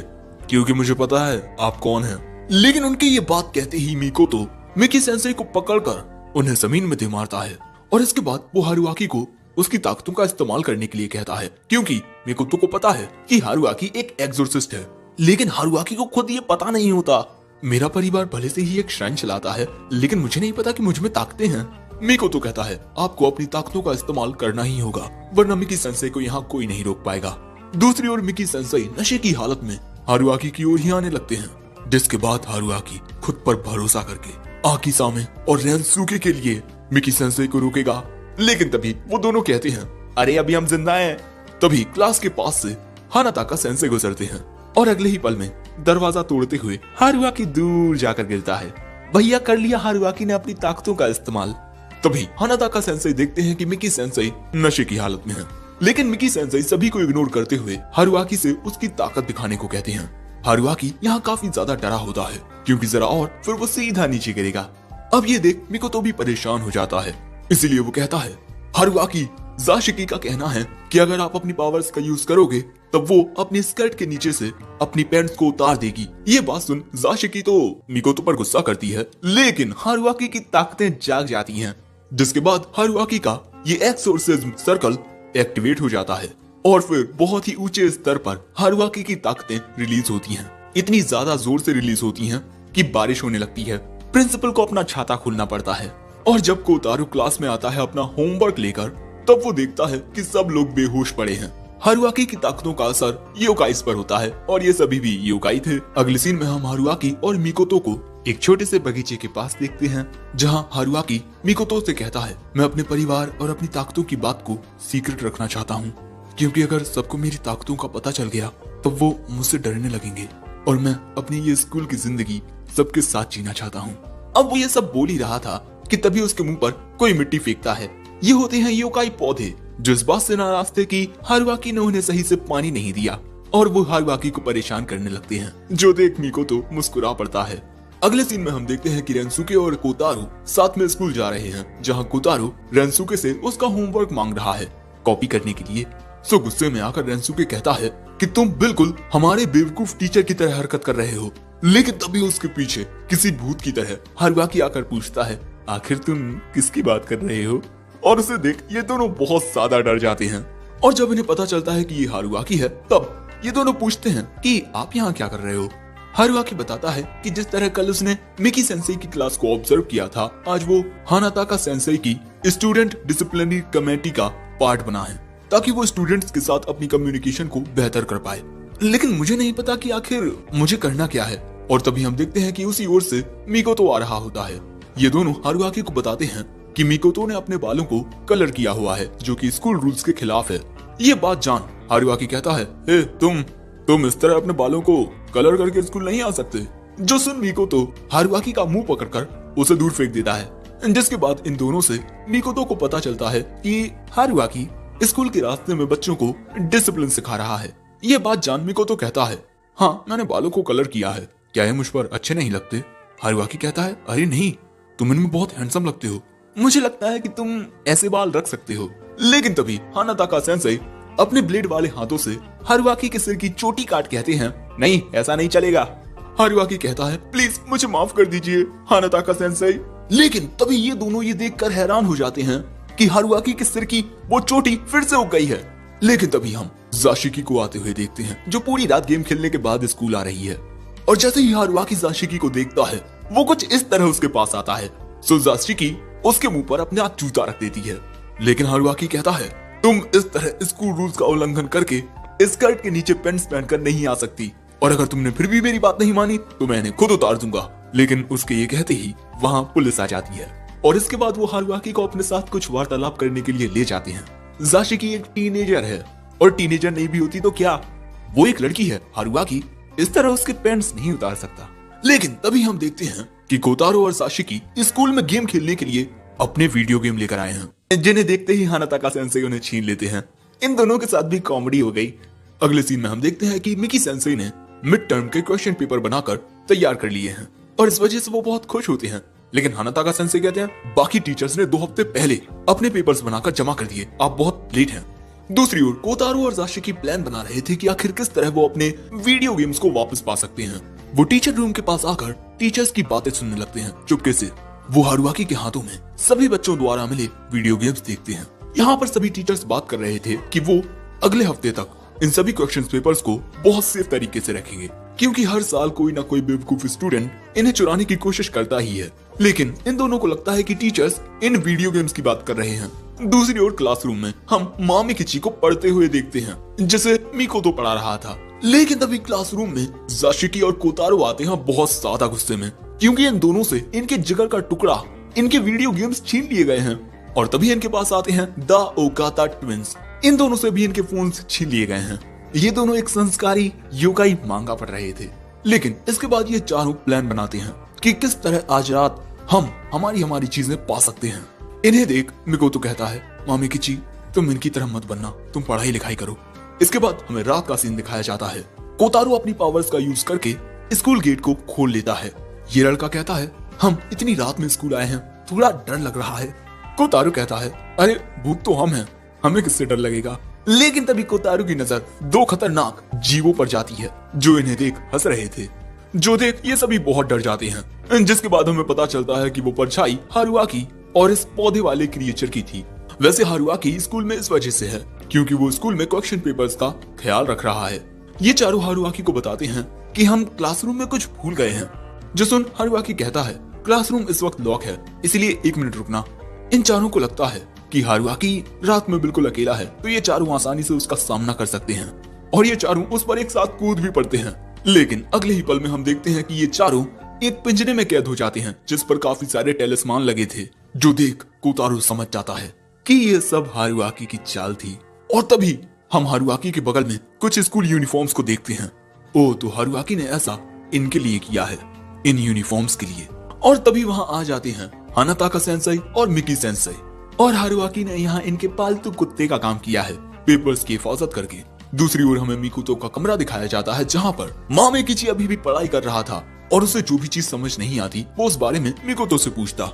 क्योंकि मुझे पता है आप कौन हैं। लेकिन उनके ये बात कहते ही मिकोतो मिकी सेंसेई को पकड़कर उन्हें जमीन में दे मारता है और इसके बाद वो हारुआकी को उसकी ताकतों का इस्तेमाल करने के लिए कहता है, क्योंकि मिकोतो को पता है कि हारुआकी एक एक्सोर्सिस्ट है। लेकिन हारुआकी को खुद ये पता नहीं होता। मेरा परिवार भले से ही एक श्राइन चलाता है, लेकिन मुझे नहीं पता कि मुझ में ताकतें हैं। मिकोतो कहता है, आपको अपनी ताकतों का इस्तेमाल करना ही होगा, वरना मिकी सेंसेई को यहाँ कोई नहीं रोक पाएगा। दूसरी ओर मिकी सेंसेई नशे की हालत में हारुआकी की ओर ही आने लगते हैं, जिसके बाद हारुआकी खुद पर भरोसा करके आकिसामे और रेंसुके के लिए मिकी सेंसेई को रोकेगा। लेकिन तभी वो दोनों कहते हैं, अरे अभी हम जिंदा हैं। तभी क्लास के पास से हानाताका सेंसेई गुजरते हैं और अगले ही पल में दरवाजा तोड़ते हुए हारुआकी दूर जाकर गिरता है। भैया कर लिया हारुआकी ने अपनी ताकतों का इस्तेमाल। तभी हानाताका सेंसेई देखते हैं कि मिकी सेंसेई नशे की हालत में है, लेकिन मिकी सेंसेई सभी को इग्नोर करते हुए हारुआकी से उसकी ताकत दिखाने को कहते हैं। हारुआकी यहाँ काफी ज्यादा डरा होता है, क्योंकि जरा और फिर वो सीधा नीचे गिरेगा। अब ये देख मिकोतो भी परेशान हो जाता है, इसीलिए वो कहता है, हारुआकी ज़ाशिकी का कहना है कि अगर आप अपनी पावर्स का यूज करोगे तब वो अपनी स्कर्ट के नीचे से अपनी पैंट्स को उतार देगी। ये बात सुन ज़ाशिकी तो मिकोतो पर गुस्सा करती है, लेकिन हारुआकी की ताकतें जाग जाती हैं, जिसके बाद हारुआकी का ये एक्सोर्सिज्म सर्कल एक्टिवेट हो जाता है और फिर बहुत ही ऊंचे स्तर पर हारुआकी की ताकतें रिलीज होती हैं। इतनी ज्यादा जोर से रिलीज होती हैं कि बारिश होने लगती है। प्रिंसिपल को अपना छाता खोलना पड़ता है और जब कोतारो क्लास में आता है अपना होमवर्क लेकर, तब वो देखता है कि सब लोग बेहोश पड़े हैं। हारुआकी की ताकतों का असर योकाइस पर होता है और ये सभी भी योकाई थे। अगले सीन में हम हारुआकी और मिकोतो को एक छोटे से बगीचे के पास देखते हैं, जहां हारुआकी मिकोतो से कहता है, मैं अपने परिवार और अपनी ताकतों की बात को सीक्रेट रखना चाहता हूँ, क्योंकि अगर सबको मेरी ताकतों का पता चल गया तो वो मुझसे डरने लगेंगे और मैं अपनी ये स्कूल की जिंदगी सबके साथ जीना चाहता हूँ। अब वो ये सब बोल ही रहा था कि तभी उसके मुंह पर कोई मिट्टी फेंकता है। ये होते हैं योकाई पौधे, जो इस बात से नाराज थे कि हारुआकी ने उन्हें सही से पानी नहीं दिया और वो हारुआकी को परेशान करने लगते हैं, जो देख मिकोतो मुस्कुरा पड़ता है। अगले सीन में हम देखते हैं कि रेनसुके और कोतारो साथ में स्कूल जा रहे हैं, जहां कोतारो रेनसुके से उसका होमवर्क मांग रहा है कॉपी करने के लिए। सो गुस्से में आकर रेनसुके कहता है कि तुम बिल्कुल हमारे बेवकूफ टीचर की तरह हरकत कर रहे हो। लेकिन तभी उसके पीछे किसी भूत की तरह हारुआकी आकर पूछता है, आखिर तुम किसकी बात कर रहे हो? और उसे देख ये दोनों बहुत ज्यादा डर जाते हैं। और जब इन्हें पता चलता है कि ये हारुआकी है, तब ये दोनों पूछते हैं कि आप यहाँ क्या कर रहे हो? हारुआकी बताता है कि जिस तरह कल उसने मिकी सेंसेई की क्लास को ऑब्जर्व किया था, आज वो हानाताका सेंसेई की स्टूडेंट डिसिप्लिनरी कमेटी का पार्ट बना है, ताकि वो स्टूडेंट्स के साथ अपनी कम्युनिकेशन को बेहतर कर पाए। लेकिन मुझे नहीं पता कि आखिर मुझे करना क्या है। और तभी हम देखते हैं कि उसी ओर से मिकोतो आ रहा होता है। ये दोनों हारुआकी को बताते हैं कि मिकोतो ने अपने बालों को कलर किया हुआ है, जो कि स्कूल रूल्स के खिलाफ है। ये बात जान हारुआकी कहता है, ए, तुम इस तरह अपने बालों को कलर करके स्कूल नहीं आ सकते। जो सुन मिकोतो हारुआकी का मुंह पकड़कर उसे दूर फेंक देता है। जिसके बाद इन दोनों से मिकोतो को पता चलता है कि हारुआकी स्कूल के रास्ते में बच्चों को डिसिप्लिन सिखा रहा है। ये बात जान मिकोतो कहता है, हाँ, मैंने बालों को कलर किया है, क्या ये मुझ पर अच्छे नहीं लगते? हारुआकी कहता है, अरे नहीं, तुम इनमें बहुत हैंडसम लगते हो, मुझे लगता है कि तुम ऐसे बाल रख सकते हो। लेकिन तभी हानाताका सेंसेई अपने ब्लेड वाले हाथों से हारुआकी के सिर की चोटी काट कहते हैं, नहीं, ऐसा नहीं चलेगा। हारुआकी कहता है, प्लीज मुझे माफ कर दीजिए हानाताका सेंसेई। लेकिन तभी ये दोनों ये देखकर हैरान हो जाते हैं कि हारुआकी के सिर की वो चोटी फिर से उग गई है। लेकिन तभी हम जाशिकी को आते हुए देखते हैं, जो पूरी रात गेम खेलने के बाद स्कूल आ रही है। और जैसे ही हारुआकी जाशिकी को देखता है, वो कुछ इस तरह उसके पास आता है। सो जाशिकी उसके मुंह पर अपने हाथ जूता रख देती है। लेकिन हारुआकी कहता है, तुम इस तरह स्कूल रूल्स का उल्लंघन करके स्कर्ट के नीचे पैंट्स पहनकर नहीं आ सकती, और अगर तुमने फिर भी मेरी बात नहीं मानी तो मैं इन्हें खुद उतार दूंगा। लेकिन उसके ये कहते ही वहाँ पुलिस आ जाती है, और इसके बाद वो हारुआकी को अपने साथ कुछ वार्तालाप करने के लिए ले जाते हैं। जाशिकी एक टीनेजर है, और टीनेजर नहीं भी होती तो क्या, वो एक लड़की है। हारुआकी इस तरह उसके पैंट्स नहीं उतार सकता। लेकिन तभी हम देखते हैं कि कोतारो और साशिकी स्कूल में गेम खेलने के लिए अपने वीडियो गेम लेकर आए हैं, जिन्हें देखते ही हानाताका सेंसेई उन्हें छीन लेते हैं। इन दोनों के साथ भी कॉमेडी हो गई। अगले सीन में हम देखते हैं कि मिकी सेंसेई ने मिड टर्म के क्वेश्चन पेपर बनाकर तैयार कर लिए हैं, और इस वजह से वो बहुत खुश होते हैं। लेकिन हानाताका सेंसेई कहते हैं, बाकी टीचर्स ने 2 हफ्ते पहले अपने पेपर्स बनाकर जमा कर दिए, आप बहुत लेट हैं। दूसरी ओर कोतारो और जाशिकी प्लान बना रहे थे कि आखिर किस तरह वो अपने वीडियो गेम्स को वापस पा सकते हैं। वो टीचर रूम के पास आकर टीचर्स की बातें सुनने लगते हैं चुपके से। वो हारुआकी के हाथों में सभी बच्चों द्वारा मिले वीडियो गेम्स देखते हैं। यहाँ पर सभी टीचर्स बात कर रहे थे कि वो अगले हफ्ते तक इन सभी क्वेश्चन पेपर्स को बहुत सेफ तरीके से रखेंगे, क्योंकि हर साल कोई ना कोई बेवकूफ स्टूडेंट इन्हें चुराने की कोशिश करता ही है। लेकिन इन दोनों को लगता है कि टीचर्स इन वीडियो गेम्स की बात कर रहे हैं। दूसरी ओर क्लासरूम में हम मामी किची को पढ़ते हुए देखते हैं, जिसे मिकोतो पढ़ा रहा था। लेकिन तभी क्लासरूम में जाशिकी और कोतारो आते हैं बहुत ज्यादा गुस्से में, क्योंकि इन दोनों से इनके जिगर का टुकड़ा, इनके वीडियो गेम्स छीन लिए गए हैं। और तभी इनके पास आते हैं द ओकाता ट्विंस। इन दोनों से भी इनके फोन्स छीन लिए गए हैं। ये दोनों एक संस्कारी योकाई मांगा पढ़ रहे थे। लेकिन इसके बाद ये चारों प्लान बनाते हैं कि किस तरह आज रात हम हमारी चीजें पा सकते हैं। इन्हें देख मिकोतो कहता है, मामी किची, तुम इनकी तरह मत बनना, तुम पढ़ाई लिखाई करो। इसके बाद हमें रात का सीन दिखाया जाता है। कोतारो अपनी पावर्स का यूज करके स्कूल गेट को खोल लेता है। ये लड़का कहता है, हम इतनी रात में स्कूल आए हैं, थोड़ा डर लग रहा है। कोतारो कहता है, अरे भूत तो हम हैं, हमें किससे डर लगेगा। लेकिन तभी कोतारो की नजर 2 खतरनाक जीवों पर जाती है, जो इन्हें देख हंस रहे थे। जो देख ये सभी बहुत डर जाते हैं। जिसके बाद हमें पता चलता है कि वो परछाई हारुआकी और इस पौधे वाले क्रिएचर की थी। वैसे हारुआकी स्कूल में इस वजह से है क्योंकि वो स्कूल में क्वेश्चन पेपर्स का ख्याल रख रहा है। ये चारों हारुआकी को बताते हैं कि हम क्लासरूम में कुछ भूल गए हैं। जो सुन हारुआकी कहता है, क्लासरूम इस वक्त लॉक है, इसलिए 1 मिनट रुकना। इन चारों को लगता है कि हारुआकी रात में बिल्कुल अकेला है, तो ये चारों आसानी से उसका सामना कर सकते हैं, और ये चारों उस पर एक साथ कूद भी पड़ते हैं। लेकिन अगले ही पल में हम देखते हैं कि ये चारों एक पिंजरे में कैद हो जाते हैं, जिस पर काफी सारे टेलिस्मान लगे थे। जो देख कोतारो समझ जाता है कि ये सब हारुआकी की चाल थी। और तभी हम हारुआकी के बगल में कुछ स्कूल यूनिफॉर्म्स को देखते हैं। ओ, तो हारुआकी ने ऐसा इनके लिए किया है, इन यूनिफॉर्म्स के लिए। और तभी वहां आ जाते हैं हानाताका सेंसेई और मिकी सेंसेई। और हारुआकी ने यहाँ इनके पालतू कुत्ते का काम किया है, पेपर्स की हिफाजत करके। दूसरी ओर हमें मिकुतो का कमरा दिखाया जाता है, जहाँ पर मामेकिची अभी भी पढ़ाई कर रहा था और उसे जो भी चीज समझ नहीं आती वो उस बारे में मिकुतो से पूछता।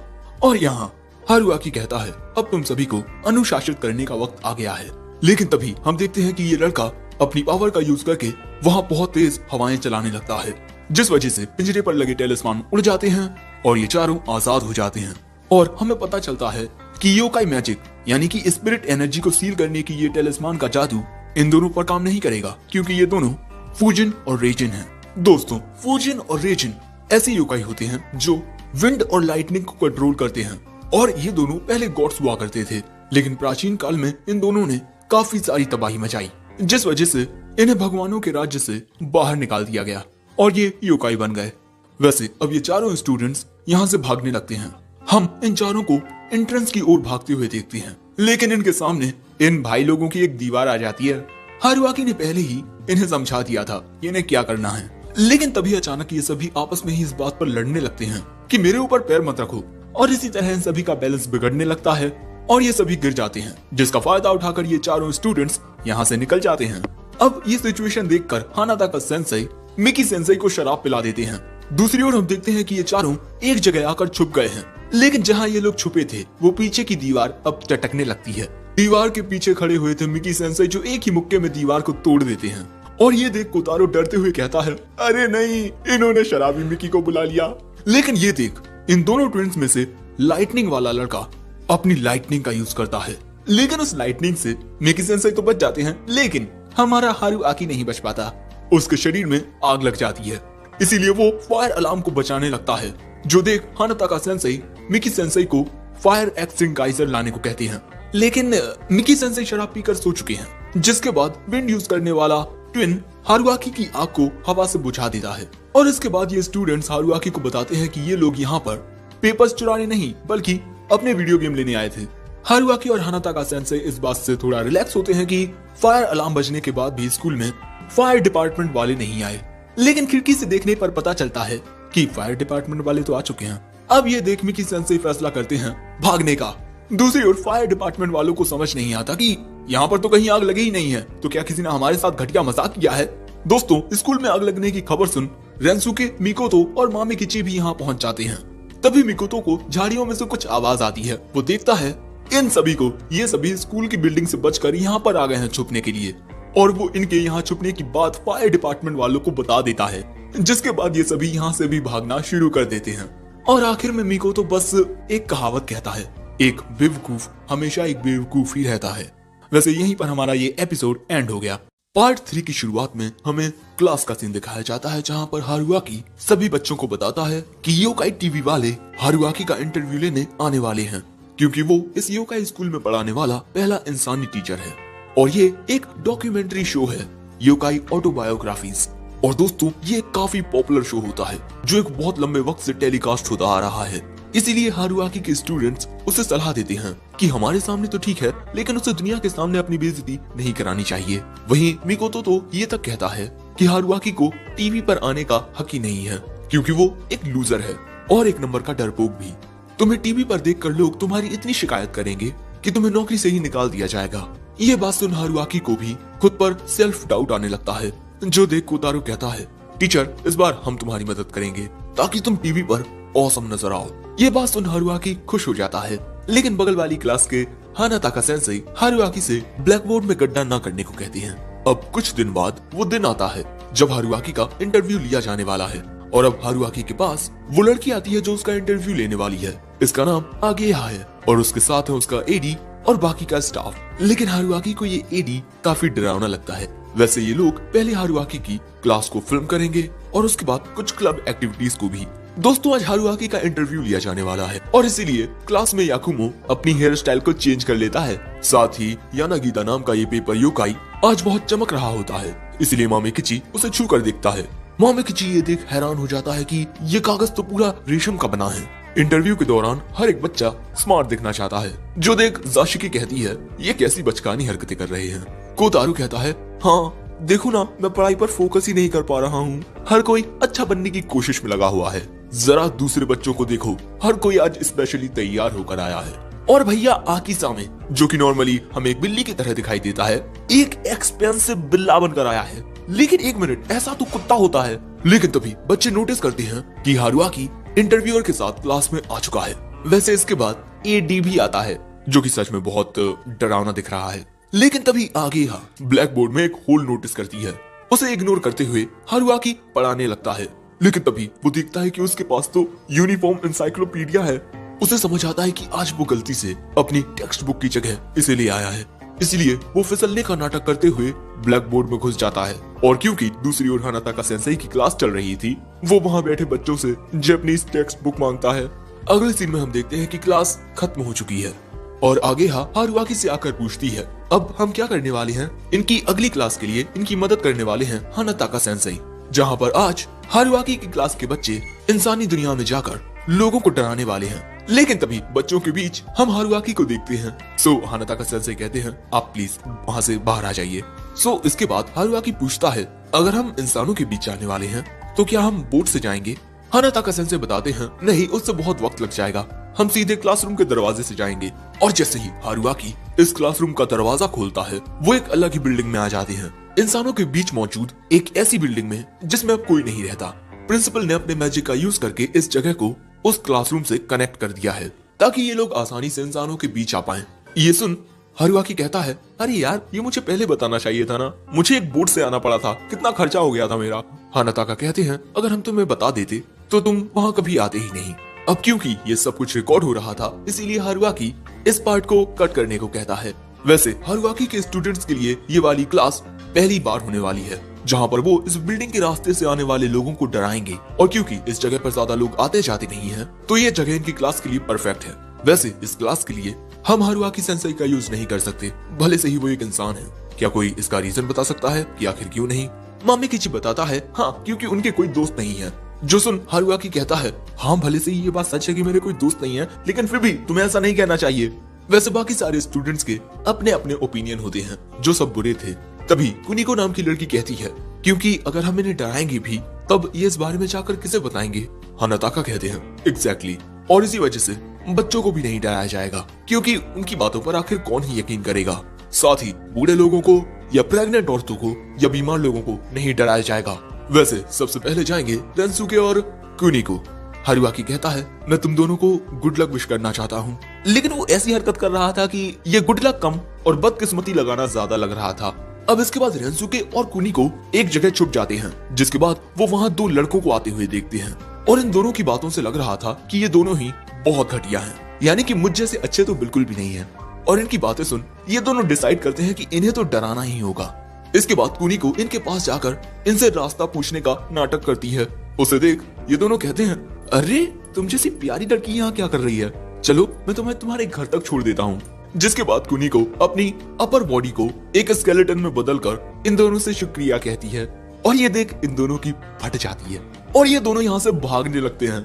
और यहाँ हारुआकी कहता है, अब तुम सभी को अनुशासित करने का वक्त आ गया है। लेकिन तभी हम देखते हैं कि ये लड़का अपनी पावर का यूज करके वहाँ बहुत तेज हवाएं चलाने लगता है, जिस वजह से पिंजरे पर लगे टेलिस्मान उड़ जाते हैं और ये चारों आजाद हो जाते हैं। और हमें पता चलता है कि योकाई मैजिक यानी कि स्पिरिट एनर्जी को सील करने की ये टेलिस्मान का जादू इन दोनों पर काम नहीं करेगा, क्योंकि ये दोनों फूजिन और रेजिन हैं। दोस्तों, फूजिन और रेजिन ऐसे योकाई होते हैं जो विंड और लाइटनिंग को कंट्रोल करते हैं, और ये दोनों पहले गॉड्स हुआ करते थे। लेकिन प्राचीन काल में इन दोनों ने काफी सारी तबाही मचाई, जिस वजह से इन्हें भगवानों के राज्य से बाहर निकाल दिया गया और ये योकाई बन गए। वैसे अब ये चारों स्टूडेंट्स यहाँ से भागने लगते हैं। हम इन चारों को एंट्रेंस की ओर भागते हुए देखते हैं, लेकिन इनके सामने इन भाई लोगों की एक दीवार आ जाती है। हारुआकी ने पहले ही इन्हें समझा दिया था कि इन्हें क्या करना है, लेकिन तभी अचानक ये सभी आपस में ही इस बात पर लड़ने लगते हैं कि मेरे ऊपर पैर मत रखो, और इसी तरह इन सभी का बैलेंस बिगड़ने लगता है और ये सभी गिर जाते हैं, जिसका फायदा उठाकर ये चारों स्टूडेंट्स यहाँ से निकल जाते हैं। अब ये सिचुएशन देखकर हानाताका सेंसेई मिकी सेंसेई को शराब पिला देते हैं। दूसरी ओर हम देखते हैं कि ये चारों एक जगह आकर छुप गए हैं, लेकिन जहाँ ये लोग छुपे थे वो पीछे की दीवार अब चटकने लगती है। दीवार के पीछे खड़े हुए थे मिकी सेंसेई, जो एक ही मुक्के में दीवार को तोड़ देते हैं। और ये देख कोतारो डरते हुए कहता है, अरे नहीं, इन्होंने शराबी मिकी को बुला लिया। लेकिन ये देख इन दोनों ट्विंस में से लाइटनिंग वाला लड़का अपनी लाइटनिंग का यूज करता है, लेकिन उस लाइटनिंग से मिकी सेंसेई तो बच जाते हैं, लेकिन हमारा हारुआकी नहीं बच पाता। उसके शरीर में आग लग जाती है, इसीलिए वो फायर अलार्म को बचाने लगता है, जो देख हानाताका सेंसेई मिकी सेंसेई को फायर एक्सटिंग्विशर लाने को कहते हैं। लेकिन मिकी सेंसेई शराब पीकर सो चुके हैं, जिसके बाद विंड यूज करने वाला ट्विन हारुआकी की आग को हवा से बुझा देता है। और इसके बाद ये स्टूडेंट्स हारुआकी को बताते हैं कि ये लोग यहाँ पर पेपर्स चुराने नहीं बल्कि अपने वीडियो गेम लेने आए थे। हारुआकी और हानाताका सेंसेई इस बात से थोड़ा रिलैक्स होते हैं कि फायर अलार्म बजने के बाद भी स्कूल में फायर डिपार्टमेंट वाले नहीं आए, लेकिन खिड़की से देखने पर पता चलता है कि फायर डिपार्टमेंट वाले तो आ चुके हैं। अब ये देख मिकी सेंसेई फैसला करते हैं भागने का। दूसरी ओर फायर डिपार्टमेंट वालों को समझ नहीं आता कि यहाँ पर तो कहीं आग लगी ही नहीं है, तो क्या किसी ने हमारे साथ घटिया मजाक किया है। दोस्तों, स्कूल में आग लगने की खबर सुन रेंसुके, मिकोतो और मामेकिची भी यहाँ पहुंच जाते हैं। तभी मिकोतो को झाड़ियों में से कुछ आवाज आती है। वो देखता है इन सभी को, ये सभी स्कूल की बिल्डिंग से बचकर यहाँ पर आ गए हैं छुपने के लिए, और वो इनके यहाँ छुपने की बात फायर डिपार्टमेंट वालों को बता देता है, जिसके बाद ये सभी यहाँ से भी भागना शुरू कर देते हैं। और आखिर में मिकोतो बस एक कहावत कहता है, एक बेवकूफ हमेशा एक बेवकूफ ही रहता है। वैसे यहीं पर हमारा ये एपिसोड एंड हो गया। पार्ट 3 की शुरुआत में हमें क्लास का सीन दिखाया जाता है, जहाँ पर हारुआकी सभी बच्चों को बताता है कि योकाई टीवी वाले हारुआकी का इंटरव्यू लेने आने वाले हैं, क्योंकि वो इस योकाई स्कूल में पढ़ाने वाला पहला इंसानी टीचर है। और ये एक डॉक्यूमेंट्री शो है, योकाई ऑटोबायोग्राफीज। और दोस्तों, ये काफी पॉपुलर शो होता है जो एक बहुत लंबे वक्त से टेलीकास्ट होता आ रहा है। इसीलिए हारुआकी के स्टूडेंट्स उसे सलाह देते हैं कि हमारे सामने तो ठीक है, लेकिन उसे दुनिया के सामने अपनी बेइज्जती नहीं करानी चाहिए। वहीं मिकोतो तो ये तक कहता है कि हारुआकी को टीवी पर आने का हक ही नहीं है, क्योंकि वो एक लूजर है और एक नंबर का डरपोक भी। तुम्हें टीवी पर देखकर लोग तुम्हारी इतनी शिकायत करेंगे कि तुम्हें नौकरी से ही निकाल दिया जाएगा। ये बात सुन हारुआकी को भी खुद पर सेल्फ डाउट आने लगता है, जो देख कोतारो कहता है, टीचर, इस बार हम तुम्हारी मदद करेंगे ताकि तुम टीवी पर औसम नजर आओ। ये बात सुन हारुआकी खुश हो जाता है, लेकिन बगल वाली क्लास के हानाताका सेंसेई हारुआकी से ब्लैक बोर्ड में गड्ढा न करने को कहती हैं। अब कुछ दिन बाद वो दिन आता है जब हारुआकी का इंटरव्यू लिया जाने वाला है, और अब हारुआकी के पास वो लड़की आती है जो उसका इंटरव्यू लेने वाली है। इसका नाम आगेया है और उसके साथ है उसका एडी और बाकी का स्टाफ। लेकिन हारुआकी को ये एडी काफी डरावना लगता है। वैसे ये लोग पहले हारुआकी की क्लास को फिल्म करेंगे और उसके बाद कुछ क्लब एक्टिविटीज को भी। दोस्तों, आज हारुआकी का इंटरव्यू लिया जाने वाला है और इसीलिए क्लास में याकुमो अपनी हेयर स्टाइल को चेंज कर लेता है। साथ ही यानागीता नाम का ये पेपर योकाई आज बहुत चमक रहा होता है, इसलिए मामेकिची उसे छू कर देखता है। मामेकिची ये देख हैरान हो जाता है कि ये कागज तो पूरा रेशम का बना है। इंटरव्यू के दौरान हर एक बच्चा स्मार्ट दिखना चाहता है, जो देख जाशिकी कहती है, ये कैसी बचकानी हरकतें कर रहे हैं। कोतारू कहता है, हाँ देखो ना, मैं पढ़ाई पर फोकस ही नहीं कर पा रहा हूँ। हर कोई अच्छा बनने की कोशिश में लगा हुआ है। जरा दूसरे बच्चों को देखो, हर कोई आज स्पेशली तैयार होकर आया है। और भैया आकिसा में, जो कि नॉर्मली हमें एक बिल्ली की तरह दिखाई देता है, एक एक्सपेंसिव बिल्ला बनकर आया है। लेकिन एक मिनट, ऐसा तो कुत्ता होता है। लेकिन तभी बच्चे नोटिस करते हैं कि हारुआकी इंटरव्यूअर के साथ क्लास में आ चुका है। वैसे इसके बाद एडी भी आता है, जो कि सच में बहुत डरावना दिख रहा है। लेकिन तभी आगे ब्लैक बोर्ड में एक होल नोटिस करती है। उसे इग्नोर करते हुए हारुआकी पढ़ाने लगता है। लेकिन तभी वो देखता है कि उसके पास तो यूनिफॉर्म एनसाइक्लोपीडिया है। उसे समझ आता है कि आज वो गलती से अपनी टेक्स्ट बुक की जगह इसे ले आया है। इसलिए वो फिसलने का नाटक करते हुए ब्लैक बोर्ड में घुस जाता है। और क्योंकि दूसरी ओर हानाताका सेंसेई की क्लास चल रही थी, वो वहां बैठे बच्चों से जापानीज टेक्स्ट बुक मांगता है। अगले सीन में हम देखते हैं कि क्लास खत्म हो चुकी है और आगे हारुआकी से आकर पूछती है, अब हम क्या करने वाले हैं? इनकी अगली क्लास के लिए इनकी मदद करने वाले हैं हानाताका सेंसेई, जहाँ पर आज हारुआकी की क्लास के बच्चे इंसानी दुनिया में जाकर लोगों को डराने वाले हैं। लेकिन तभी बच्चों के बीच हम हारुआकी को देखते हैं। सो हानाताका सेंसेई कहते हैं, आप प्लीज वहाँ से बाहर आ जाइए। सो इसके बाद हारुआकी पूछता है, अगर हम इंसानों के बीच जाने वाले हैं तो क्या हम बोट से जाएंगे? हानाताका सेंसेई बताते हैं, नहीं, उससे बहुत वक्त लग जाएगा, हम सीधे क्लासरूम के दरवाजे से जाएंगे। और जैसे ही हारुआकी इस क्लासरूम का दरवाजा खोलता है, वो एक अलग ही बिल्डिंग में आ जाते हैं, इंसानों के बीच मौजूद एक ऐसी बिल्डिंग में जिसमें अब कोई नहीं रहता। प्रिंसिपल ने अपने मैजिक का यूज करके इस जगह को उस क्लासरूम से कनेक्ट कर दिया है ताकि ये लोग आसानी से इंसानों के बीच आ पाएं। ये सुन हारुआकी कहता है, अरे यार, ये मुझे पहले बताना चाहिए था ना, मुझे एक बोट से आना पड़ा था, कितना खर्चा हो गया था मेरा। हानाताका कहते हैं, अगर हम तुम्हें बता देते तो तुम वहाँ कभी आते ही नहीं। अब क्योंकि ये सब कुछ रिकॉर्ड हो रहा था, इसीलिए हारुआकी इस पार्ट को कट करने को कहता है। वैसे हारुआकी के स्टूडेंट्स के लिए ये वाली क्लास पहली बार होने वाली है, जहाँ पर वो इस बिल्डिंग के रास्ते से आने वाले लोगों को डराएंगे। और क्योंकि इस जगह पर ज्यादा लोग आते जाते नहीं हैं, तो ये जगह इनकी क्लास के लिए परफेक्ट है। वैसे इस क्लास के लिए हम हारुआकी सेंसेई का यूज नहीं कर सकते, भले से ही वो एक इंसान है। क्या कोई इसका रीजन बता सकता है कि आखिर क्यों नहीं? मामेकिची बताता है, हाँ, क्योंकि उनके कोई दोस्त नहीं है। जो सुन हारुआकी कहता है, हाँ, भले से ही ये बात सच है कि मेरे कोई दोस्त नहीं है, लेकिन फिर भी तुम्हें ऐसा नहीं कहना चाहिए। वैसे बाकी सारे स्टूडेंट्स के अपने अपने ओपिनियन होते हैं, जो सब बुरे थे। तभी कुनिको नाम की लड़की कहती है, क्योंकि अगर हम इन्हें डराएंगे भी तब ये इस बारे में जाकर किसे बताएंगे? हानाताका कहते हैं, एग्जैक्टली, और इसी वजह से बच्चों को भी नहीं डराया जाएगा, क्योंकि उनकी बातों पर आखिर कौन ही यकीन करेगा। साथ ही बूढ़े लोगों को या प्रेग्नेंट औरतों को या बीमार लोगों को नहीं डराया जाएगा। वैसे सबसे पहले जाएंगे रेंसुके और कुनिको। हारुआकी कहता है, मैं तुम दोनों को गुड लक विश करना चाहता हूँ। लेकिन वो ऐसी हरकत कर रहा था कि ये गुड लक कम और बदकिस्मती लगाना ज्यादा लग रहा था। अब इसके बाद रेंसुके और कुनिको एक जगह छुप जाते हैं, जिसके बाद वो वहाँ दो लड़कों को आते हुए देखते हैं। और इन दोनों की बातों से लग रहा था कि ये दोनों ही बहुत घटिया हैं, यानी कि मुझ जैसे अच्छे तो बिल्कुल भी नहीं है। और इनकी बातें सुन ये दोनों डिसाइड करते हैं कि इन्हें तो डराना ही होगा। इसके बाद कुनिको इनके पास जाकर इनसे रास्ता पूछने का नाटक करती है। उसे देख ये दोनों कहते हैं, अरे तुम जैसी प्यारी लड़की यहाँ क्या कर रही है, चलो मैं तुम्हें तुम्हारे घर तक छोड़ देता हूँ। जिसके बाद कुनिको अपनी अपर बॉडी को एक स्केलेटन में बदलकर इन दोनों से शुक्रिया कहती है। और ये देख इन दोनों की फट जाती है और ये दोनों यहाँ से भागने लगते हैं।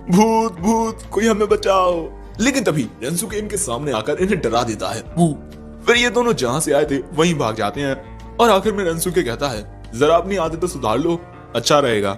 भूत भूत, कोई हमें बचाओ। लेकिन तभी रेंसुके इनके सामने आकर इन्हें डरा देता है। फिर ये दोनों जहाँ से आए थे वहीं भाग जाते हैं। और आखिर में रेंसुके कहता है, जरा अपनी आदतें सुधार लो, अच्छा रहेगा।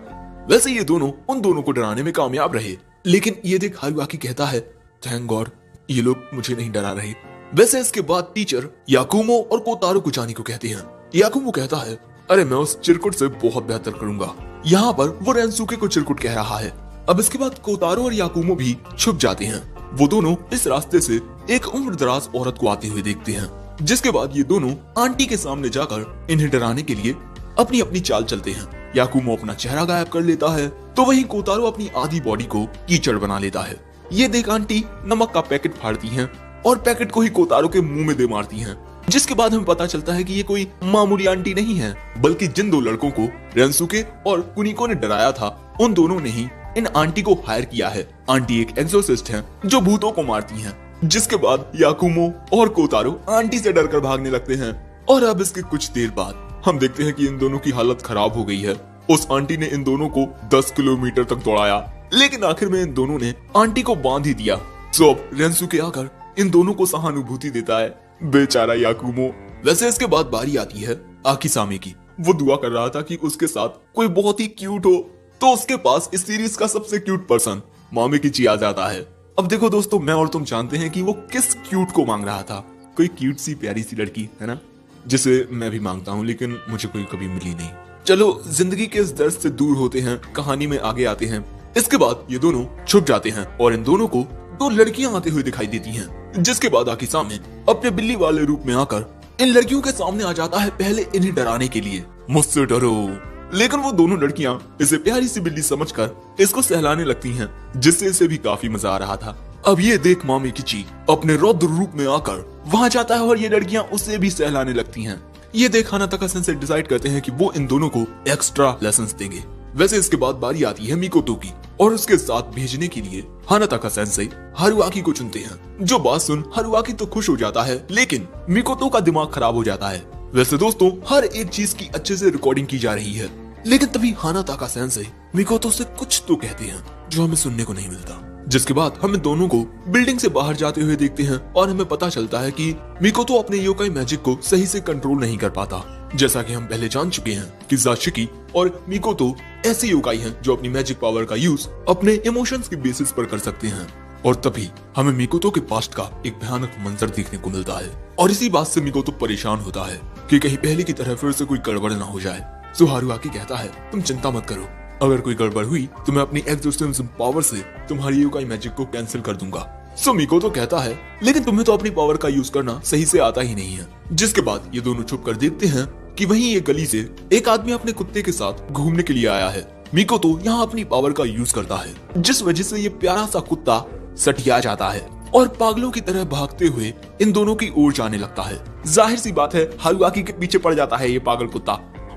वैसे ये दोनों उन दोनों को डराने में कामयाब रहे। लेकिन ये देख हारुआकी कहता है, थैंक गॉड ये लोग मुझे नहीं डरा रहे। वैसे इसके बाद टीचर याकुमो और कोतारो कुचानी को कहते हैं। याकुमो कहता है, अरे मैं उस चिरकुट से बहुत बेहतर करूंगा। यहाँ पर वो रेंसुके को चिरकुट कह रहा है। अब इसके बाद कोतारो और याकुमो भी छुप जाते हैं। वो दोनों इस रास्ते से एक उम्रदराज औरत को आते हुए देखते हैं। जिसके बाद ये दोनों आंटी के सामने जाकर इन्हें डराने के लिए अपनी अपनी चाल चलते हैं। याकुमो अपना चेहरा गायब कर लेता है, तो वहीं कोतारो अपनी आधी बॉडी को कीचड़ बना लेता है। ये देख आंटी नमक का पैकेट फाड़ती हैं और पैकेट को ही कोतारो के मुंह में दे मारती हैं। जिसके बाद हमें पता चलता है कि ये कोई मामूली आंटी नहीं है, बल्कि जिन दो लड़कों को रेंसुके और कुनिको ने डराया था, उन दोनों ने ही इन आंटी को हायर किया है। आंटी एक एक्सोर्सिस्ट हैं जो भूतों को मारती हैं। जिसके बाद याकुमो और कोतारो आंटी से डरकर भागने लगते हैं। और अब इसके कुछ देर बाद हम देखते हैं कि इन दोनों की हालत खराब हो गई है। उस आंटी ने इन दोनों को 10 किलोमीटर तक दौड़ाया, लेकिन आखिर में इन दोनों ने आंटी को बांध ही दिया। सो अब रेंसुके आकर इन दोनों को सहानुभूति देता है, बेचारा याकुमो। वैसे इसके बाद बारी आती है आकिसामे की। वो दुआ कर रहा था कि उसके साथ कोई बहुत ही क्यूट हो, तो उसके पास इस सीरीज का सबसे क्यूट पर्सन मामेकिची आ जाता है। अब देखो दोस्तों, मैं और तुम जानते हैं कि वो किस क्यूट को मांग रहा था। कोई क्यूट सी प्यारी सी लड़की, है ना, जिसे मैं भी मांगता हूँ लेकिन मुझे कोई कभी मिली नहीं। चलो जिंदगी के इस दर्द से दूर होते हैं, कहानी में आगे आते हैं। इसके बाद ये दोनों छुप जाते हैं और इन दोनों को दो लड़कियां आते हुए दिखाई देती हैं। जिसके बाद आकिसा में अपने बिल्ली वाले रूप में आकर इन लड़कियों के सामने आ जाता है, पहले इन्हें डराने के लिए, मुझसे डरो। लेकिन वो दोनों लड़कियां इसे प्यारी सी बिल्ली समझकर इसको सहलाने लगती हैं, जिससे इसे भी काफी मजा आ रहा था। अब ये देख मामेकिची अपने रौद्र रूप में आकर वहां जाता है और ये लड़कियां उसे भी सहलाने लगती हैं। ये देख हानाताका सेंसेई डिसाइड करते हैं कि वो इन दोनों को एक्स्ट्रा लेसन्स देंगे। वैसे इसके बाद बारी आती है मिकोतो की और उसके साथ भेजने के लिए हानाताका सेंसेई हारुआकी को चुनते हैं। जो बात सुन हारुआकी तो खुश हो जाता है, लेकिन मिकोतो का दिमाग खराब हो जाता है। वैसे दोस्तों, हर एक चीज की अच्छे से रिकॉर्डिंग की जा रही है, लेकिन तभी हानाताका सेंसेई मिकोतो से कुछ तो कहते हैं जो हमें सुनने को नहीं मिलता। जिसके बाद हम दोनों को बिल्डिंग से बाहर जाते हुए देखते हैं और हमें पता चलता है कि मिकोतो अपने योकाई मैजिक को सही से कंट्रोल नहीं कर पाता। जैसा कि हम पहले जान चुके हैं कि जाशिकी और मिकोतो ऐसे योकाई हैं जो अपनी मैजिक पावर का यूज अपने इमोशंस के बेसिस पर कर सकते हैं। और तभी हमें मिकोतो के पास्ट का एक भयानक मंजर देखने को मिलता है और इसी बात से मिकोतो परेशान होता है कि कहीं पहले की तरह फिर से कोई गड़बड़ ना हो जाए। सो हारुआकी कहता है, तुम चिंता मत करो, अगर कोई गड़बड़ हुई तो मैं अपनी एक्सोर्सिज्म पावर से तुम्हारी योकाई मैजिक को कैंसिल कर दूंगा। सो मिकोतो कहता है, लेकिन तुम्हें तो अपनी पावर का यूज करना सही से आता ही नहीं है। जिसके बाद ये दोनों छुप कर देखते हैं कि वहीं एक गली से एक आदमी अपने कुत्ते के साथ घूमने के लिए आया है। मिकोतो यहाँ अपनी पावर का यूज करता है, जिस वजह से ये प्यारा सा कुत्ता सटिया जाता है और पागलों की तरह भागते हुए इन दोनों की ओर जाने लगता है। जाहिर सी बात है, हारुआकी के पीछे पड़ जाता है ये पागल कुत्ता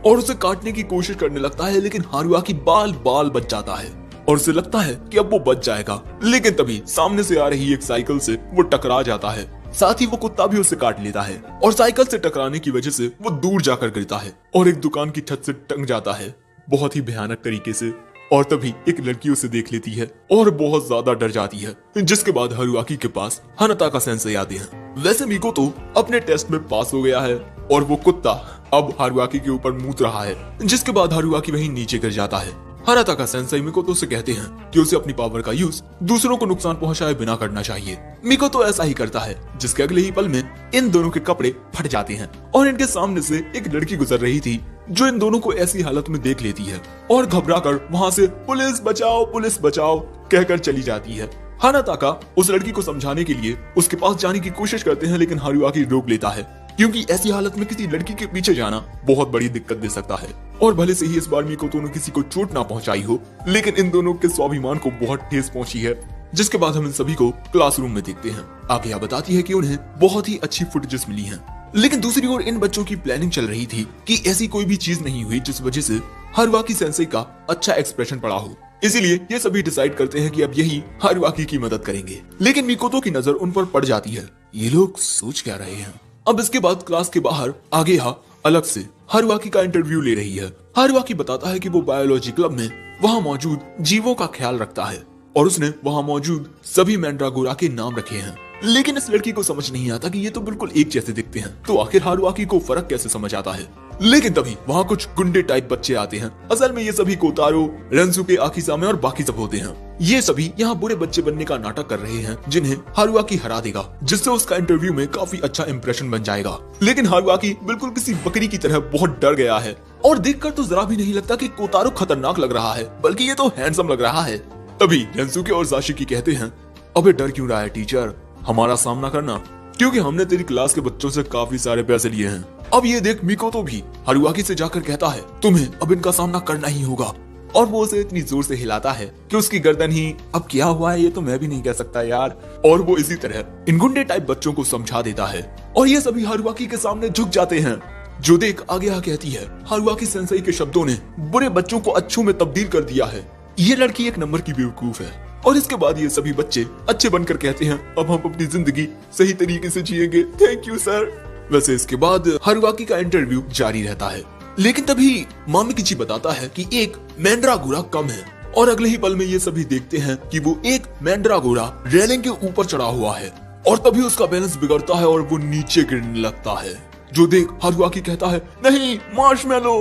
और उसे काटने की कोशिश करने लगता है, लेकिन हारुआकी बाल बाल बच जाता है और उसे लगता है कि अब वो बच जाएगा। लेकिन तभी सामने से आ रही एक साइकिल से वो टकरा जाता है, साथ ही वो कुत्ता भी उसे काट लेता है और साइकिल से टकराने की वजह से वो दूर जाकर गिरता है और एक दुकान की छत से टंग जाता है, बहुत ही भयानक तरीके से। और तभी एक लड़की उसे देख लेती है और बहुत ज्यादा डर जाती है। जिसके बाद हारुआकी के पास हानाताका सेंसेई आते हैं। वैसे मिकोतो अपने टेस्ट में पास हो गया है और वो कुत्ता अब हारुआकी के ऊपर मूत रहा है। जिसके बाद हारुआकी वहीं नीचे गिर जाता है। हानाताका सेंसेई मिकोतो से कहते हैं कि उसे अपनी पावर का यूज दूसरों को नुकसान पहुंचाए बिना करना चाहिए। मिकोतो ऐसा ही करता है, जिसके अगले ही पल में इन दोनों के कपड़े फट जाते हैं और इनके सामने से एक लड़की गुजर रही थी जो इन दोनों को ऐसी हालत में देख लेती है और घबराकर वहां से पुलिस बचाओ कहकर चली जाती है। हानाताका उस लड़की को समझाने के लिए उसके पास जाने की कोशिश करते हैं, लेकिन हारुआकी रोक लेता है क्योंकि ऐसी हालत में किसी लड़की के पीछे जाना बहुत बड़ी दिक्कत दे सकता है। और भले से ही इस बार मिकोतो ने किसी को चोट ना पहुंचाई हो, लेकिन इन दोनों के स्वाभिमान को बहुत ठेस पहुंची है। जिसके बाद हम इन सभी को क्लासरूम में देखते हैं। आगे यह बताती है कि उन्हें बहुत ही अच्छी फुटेजेस मिली हैं, लेकिन दूसरी ओर इन बच्चों की प्लानिंग चल रही थी कि ऐसी कोई भी चीज नहीं हुई जिस वजह से हारुआकी सेंसेई का अच्छा एक्सप्रेशन पड़ा हो। इसीलिए ये सभी डिसाइड करते हैं कि अब यही हारुआकी की मदद करेंगे। लेकिन मिकोतो की नजर उन पर पड़ जाती है। ये लोग सोच क्या रहे हैं। अब इसके बाद क्लास के बाहर आगे अलग से हारुआकी का इंटरव्यू ले रही है। हारुआकी बताता है कि वो बायोलॉजी क्लब में वहाँ मौजूद जीवों का ख्याल रखता है और उसने वहाँ मौजूद सभी मैंड्रागोरा के नाम रखे हैं। लेकिन इस लड़की को समझ नहीं आता कि ये तो बिल्कुल एक जैसे दिखते हैं, तो आखिर हारुआकी को फर्क कैसे समझ आता है। लेकिन तभी वहाँ कुछ गुंडे टाइप बच्चे आते हैं। असल में ये सभी कोतारो, रेंसुके, आकिसामे और बाकी सब होते हैं। ये सभी यहाँ बुरे बच्चे बनने का नाटक कर रहे हैं, जिन्हें हारुआकी हरा देगा, जिससे उसका इंटरव्यू में काफी अच्छा इंप्रेशन बन जाएगा। लेकिन हारुआकी बिल्कुल किसी बकरी की तरह बहुत डर गया है और देखकर तो जरा भी नहीं लगता कि कोतारो खतरनाक लग रहा है, बल्कि ये तो हैंडसम लग रहा है। तभी रेंसुके और जाशिकी कहते हैं, अबे डर क्यों रहा है टीचर, हमारा सामना करना, क्योंकि हमने तेरी क्लास के बच्चों से काफी सारे पैसे लिए हैं। अब ये देख मिकोतो भी हारुआकी से जाकर कहता है, तुम्हें अब इनका सामना करना ही होगा। और वो उसे इतनी जोर से हिलाता है कि उसकी गर्दन ही, अब क्या हुआ है ये तो मैं भी नहीं कह सकता यार। और वो इसी तरह इन गुंडे टाइप बच्चों को समझा देता है और ये सभी हारुआकी के सामने झुक जाते हैं। जो देख आगे कहती है, हारुआकी सेंसेई के शब्दों ने बुरे बच्चों को अच्छों में तब्दील कर दिया है। ये लड़की एक नंबर की बेवकूफ है। और इसके बाद ये सभी बच्चे अच्छे बनकर कहते हैं, अब हम अपनी जिंदगी सही तरीके से जिएंगे, थैंक यू सर। वैसे इसके बाद हारुआकी का इंटरव्यू जारी रहता है, लेकिन तभी मामेकिची बताता है कि एक मैंड्रागोरा कम है और अगले ही पल में ये सभी देखते हैं कि वो एक मैंड्रागोरा रेलिंग के ऊपर चढ़ा हुआ है और तभी उसका बैलेंस बिगड़ता है और वो नीचे गिरने लगता है। जो देख हारुआकी कहता है, नहीं मार्शमैलो।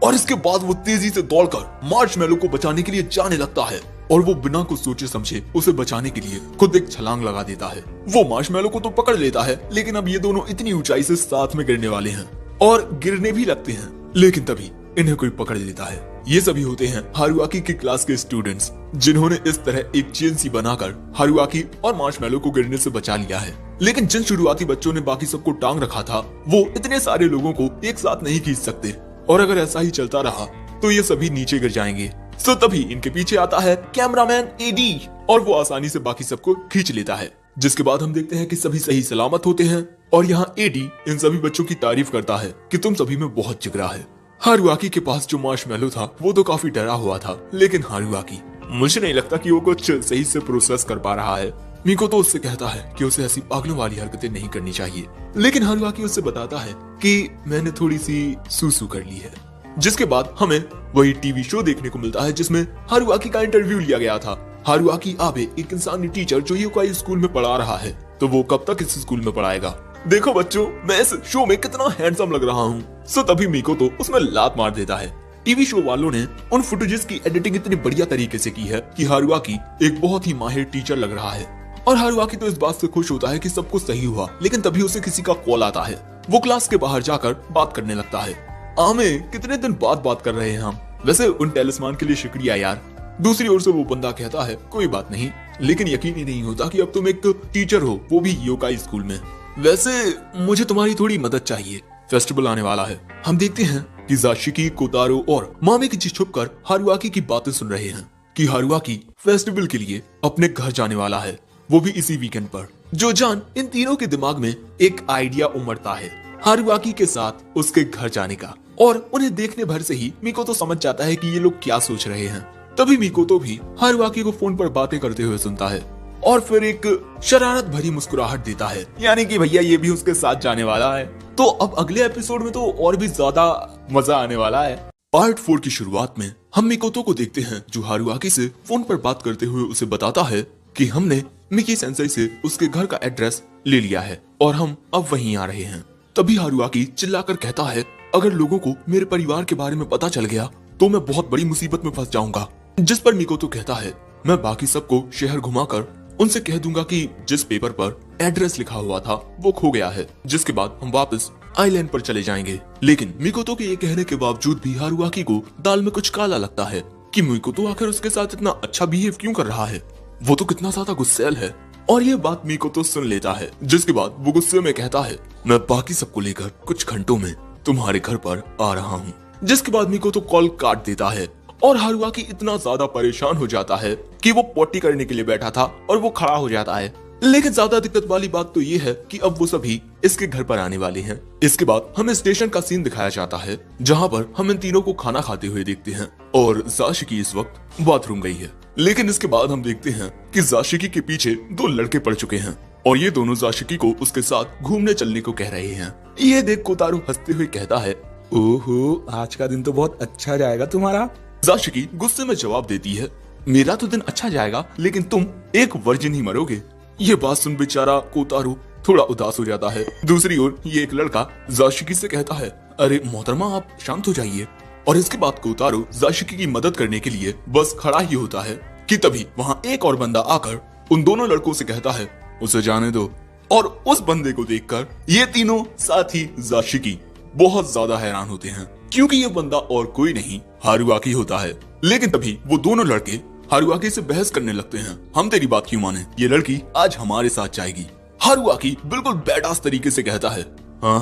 और इसके बाद वो तेजी से दौड़कर मार्शमैलो को बचाने के लिए जाने लगता है और वो बिना कुछ सोचे समझे उसे बचाने के लिए खुद एक छलांग लगा देता है। वो मार्शमैलो को तो पकड़ लेता है, लेकिन अब ये दोनों इतनी ऊंचाई से साथ में गिरने वाले हैं और गिरने भी लगते हैं, लेकिन तभी इन्हें कोई पकड़ लेता है। ये सभी होते हैं हारुआकी की क्लास के स्टूडेंट्स, जिन्होंने इस तरह एक चेन सी बनाकर हारुआकी और मार्शमैलो को गिरने से बचा लिया है। लेकिन जिन शुरुआती बच्चों ने बाकी सबको टांग रखा था, वो इतने सारे लोगों को एक साथ नहीं खींच सकते, और अगर ऐसा ही चलता रहा तो ये सभी नीचे गिर जाएंगे। तो तभी इनके पीछे आता है कैमरामैन एडी, और वो आसानी से बाकी सबको खींच लेता है। जिसके बाद हम देखते हैं कि सभी सही सलामत होते हैं, और यहाँ एडी इन सभी बच्चों की तारीफ करता है कि तुम सभी में बहुत जिगरा है। हारुआकी के पास जो मार्शमैलो था वो तो काफी डरा हुआ था, लेकिन हारुआकी मुझे नहीं लगता कि वो कुछ सही से प्रोसेस कर पा रहा है। मीको तो उससे कहता है कि उसे ऐसी पागलों वाली हरकतें नहीं करनी चाहिए, लेकिन हारुआकी उससे बताता है कि मैंने थोड़ी सी सूसू कर ली है। जिसके बाद हमें वही टीवी शो देखने को मिलता है जिसमें हारुआकी का इंटरव्यू लिया गया था। हारुआकी आबे एक इंसानी टीचर जो योकाई स्कूल में पढ़ा रहा है, तो वो कब तक इस स्कूल में पढ़ाएगा। देखो बच्चों, मैं इस शो में कितना हैंडसम लग रहा हूँ। सो तभी मीको तो उसमें लात मार देता है। टीवी शो वालों ने उन फुटेजेस की एडिटिंग इतनी बढ़िया तरीके से की है कि हारुआकी एक बहुत ही माहिर टीचर लग रहा है, और हारुआकी तो इस बात से खुश होता है कि सब कुछ सही हुआ। लेकिन तभी उसे किसी का कॉल आता है। वो क्लास के बाहर जाकर बात करने लगता है। आमे, कितने दिन बाद बात कर रहे हैं हम, वैसे उन टेलिस्मान के लिए शुक्रिया यार। दूसरी ओर से वो बंदा कहता है कोई बात नहीं, लेकिन यकीन ही नहीं होता कि अब तुम एक टीचर हो, वो भी योकाई स्कूल में। वैसे मुझे तुम्हारी थोड़ी मदद चाहिए, फेस्टिवल आने वाला है। हम देखते हैं कि जाशिकी, कोतारो और मामेकिची छुपकर हारुआकी की बातें सुन रहे हैं कि हारुआकी फेस्टिवल के लिए अपने घर जाने वाला है, वो भी इसी वीकेंड पर। जो जान इन तीनों के दिमाग में एक आइडिया उमड़ता है हारुआकी के साथ उसके घर जाने का, और उन्हें देखने भर से ही मीको तो समझ जाता है कि ये लोग क्या सोच रहे हैं। तभी मीको तो भी हारुआकी को फोन पर बातें करते हुए सुनता है और फिर एक शरारत भरी मुस्कुराहट देता है, यानी कि भैया ये भी उसके साथ जाने वाला है। तो अब अगले एपिसोड में तो और भी ज्यादा मजा आने वाला है। पार्ट 4 की शुरुआत में हम मिकोतो को देखते हैं जो हारुआकी से फोन पर बात करते हुए उसे बताता है कि हमने मिकी सेंसेई से उसके घर का एड्रेस ले लिया है और हम अब वहीं आ रहे हैं। तभी हारुआकी चिल्लाकर कहता है अगर लोगों को मेरे परिवार के बारे में पता चल गया तो मैं बहुत बड़ी मुसीबत में फंस जाऊंगा। जिस पर मिकोतो कहता है मैं बाकी सबको शहर घुमाकर उनसे कह दूंगा कि जिस पेपर पर एड्रेस लिखा हुआ था वो खो गया है, जिसके बाद हम वापस आइलैंड पर चले जाएंगे। लेकिन मिकोतो के ये कहने के बावजूद भी हारुआकी को दाल में कुछ काला लगता है कि मिकोतो आखिर उसके साथ इतना अच्छा बिहेव क्यों कर रहा है, वो तो कितना ज्यादा गुस्सैल है। और ये बात मिकोतो सुन लेता है, जिसके बाद वो गुस्से में कहता है मैं बाकी सबको लेकर कुछ घंटों में तुम्हारे घर पर आ रहा हूँ। जिसके बाद मिकोतो कॉल काट देता है और हारुआकी इतना ज्यादा परेशान हो जाता है कि वो पोटी करने के लिए बैठा था और वो खड़ा हो जाता है। लेकिन ज्यादा दिक्कत वाली बात तो ये है कि अब वो सभी इसके घर पर आने वाले हैं। इसके बाद हमें स्टेशन का सीन दिखाया जाता है जहाँ पर हम इन तीनों को खाना खाते हुए देखते हैं और जाशिकी इस वक्त बाथरूम गई है। लेकिन इसके बाद हम देखते हैं कि जाशिकी के पीछे 2 लड़के पड़ चुके हैं और ये दोनों जाशिकी को उसके साथ घूमने चलने को कह रहे हैं। ये देख कोतारो हंसते हुए कहता है ओहो, आज का दिन तो बहुत अच्छा जाएगा तुम्हारा। जाशिकी गुस्से में जवाब देती है मेरा तो दिन अच्छा जाएगा लेकिन तुम एक वर्जिन ही मरोगे। ये बात सुन बेचारा कोतारो थोड़ा उदास हो जाता है। दूसरी ओर ये एक लड़का जाशिकी से कहता है अरे मोहतरमा आप शांत हो जाइए। और इसके बाद कोतारो जाशिकी की मदद करने के लिए बस खड़ा ही होता है कि तभी वहाँ एक और बंदा आकर उन दोनों लड़कों से कहता है उसे जाने दो। और उस बंदे को देखकर ये तीनों साथी जाशिकी बहुत ज्यादा हैरान होते हैं क्योंकि ये बंदा और कोई नहीं हारुआकी होता है। लेकिन तभी वो दोनों लड़के हारुआकी से बहस करने लगते हैं हम तेरी बात क्यों माने, ये लड़की आज हमारे साथ जाएगी। हारुआकी बिल्कुल बैडास तरीके से कहता है हाँ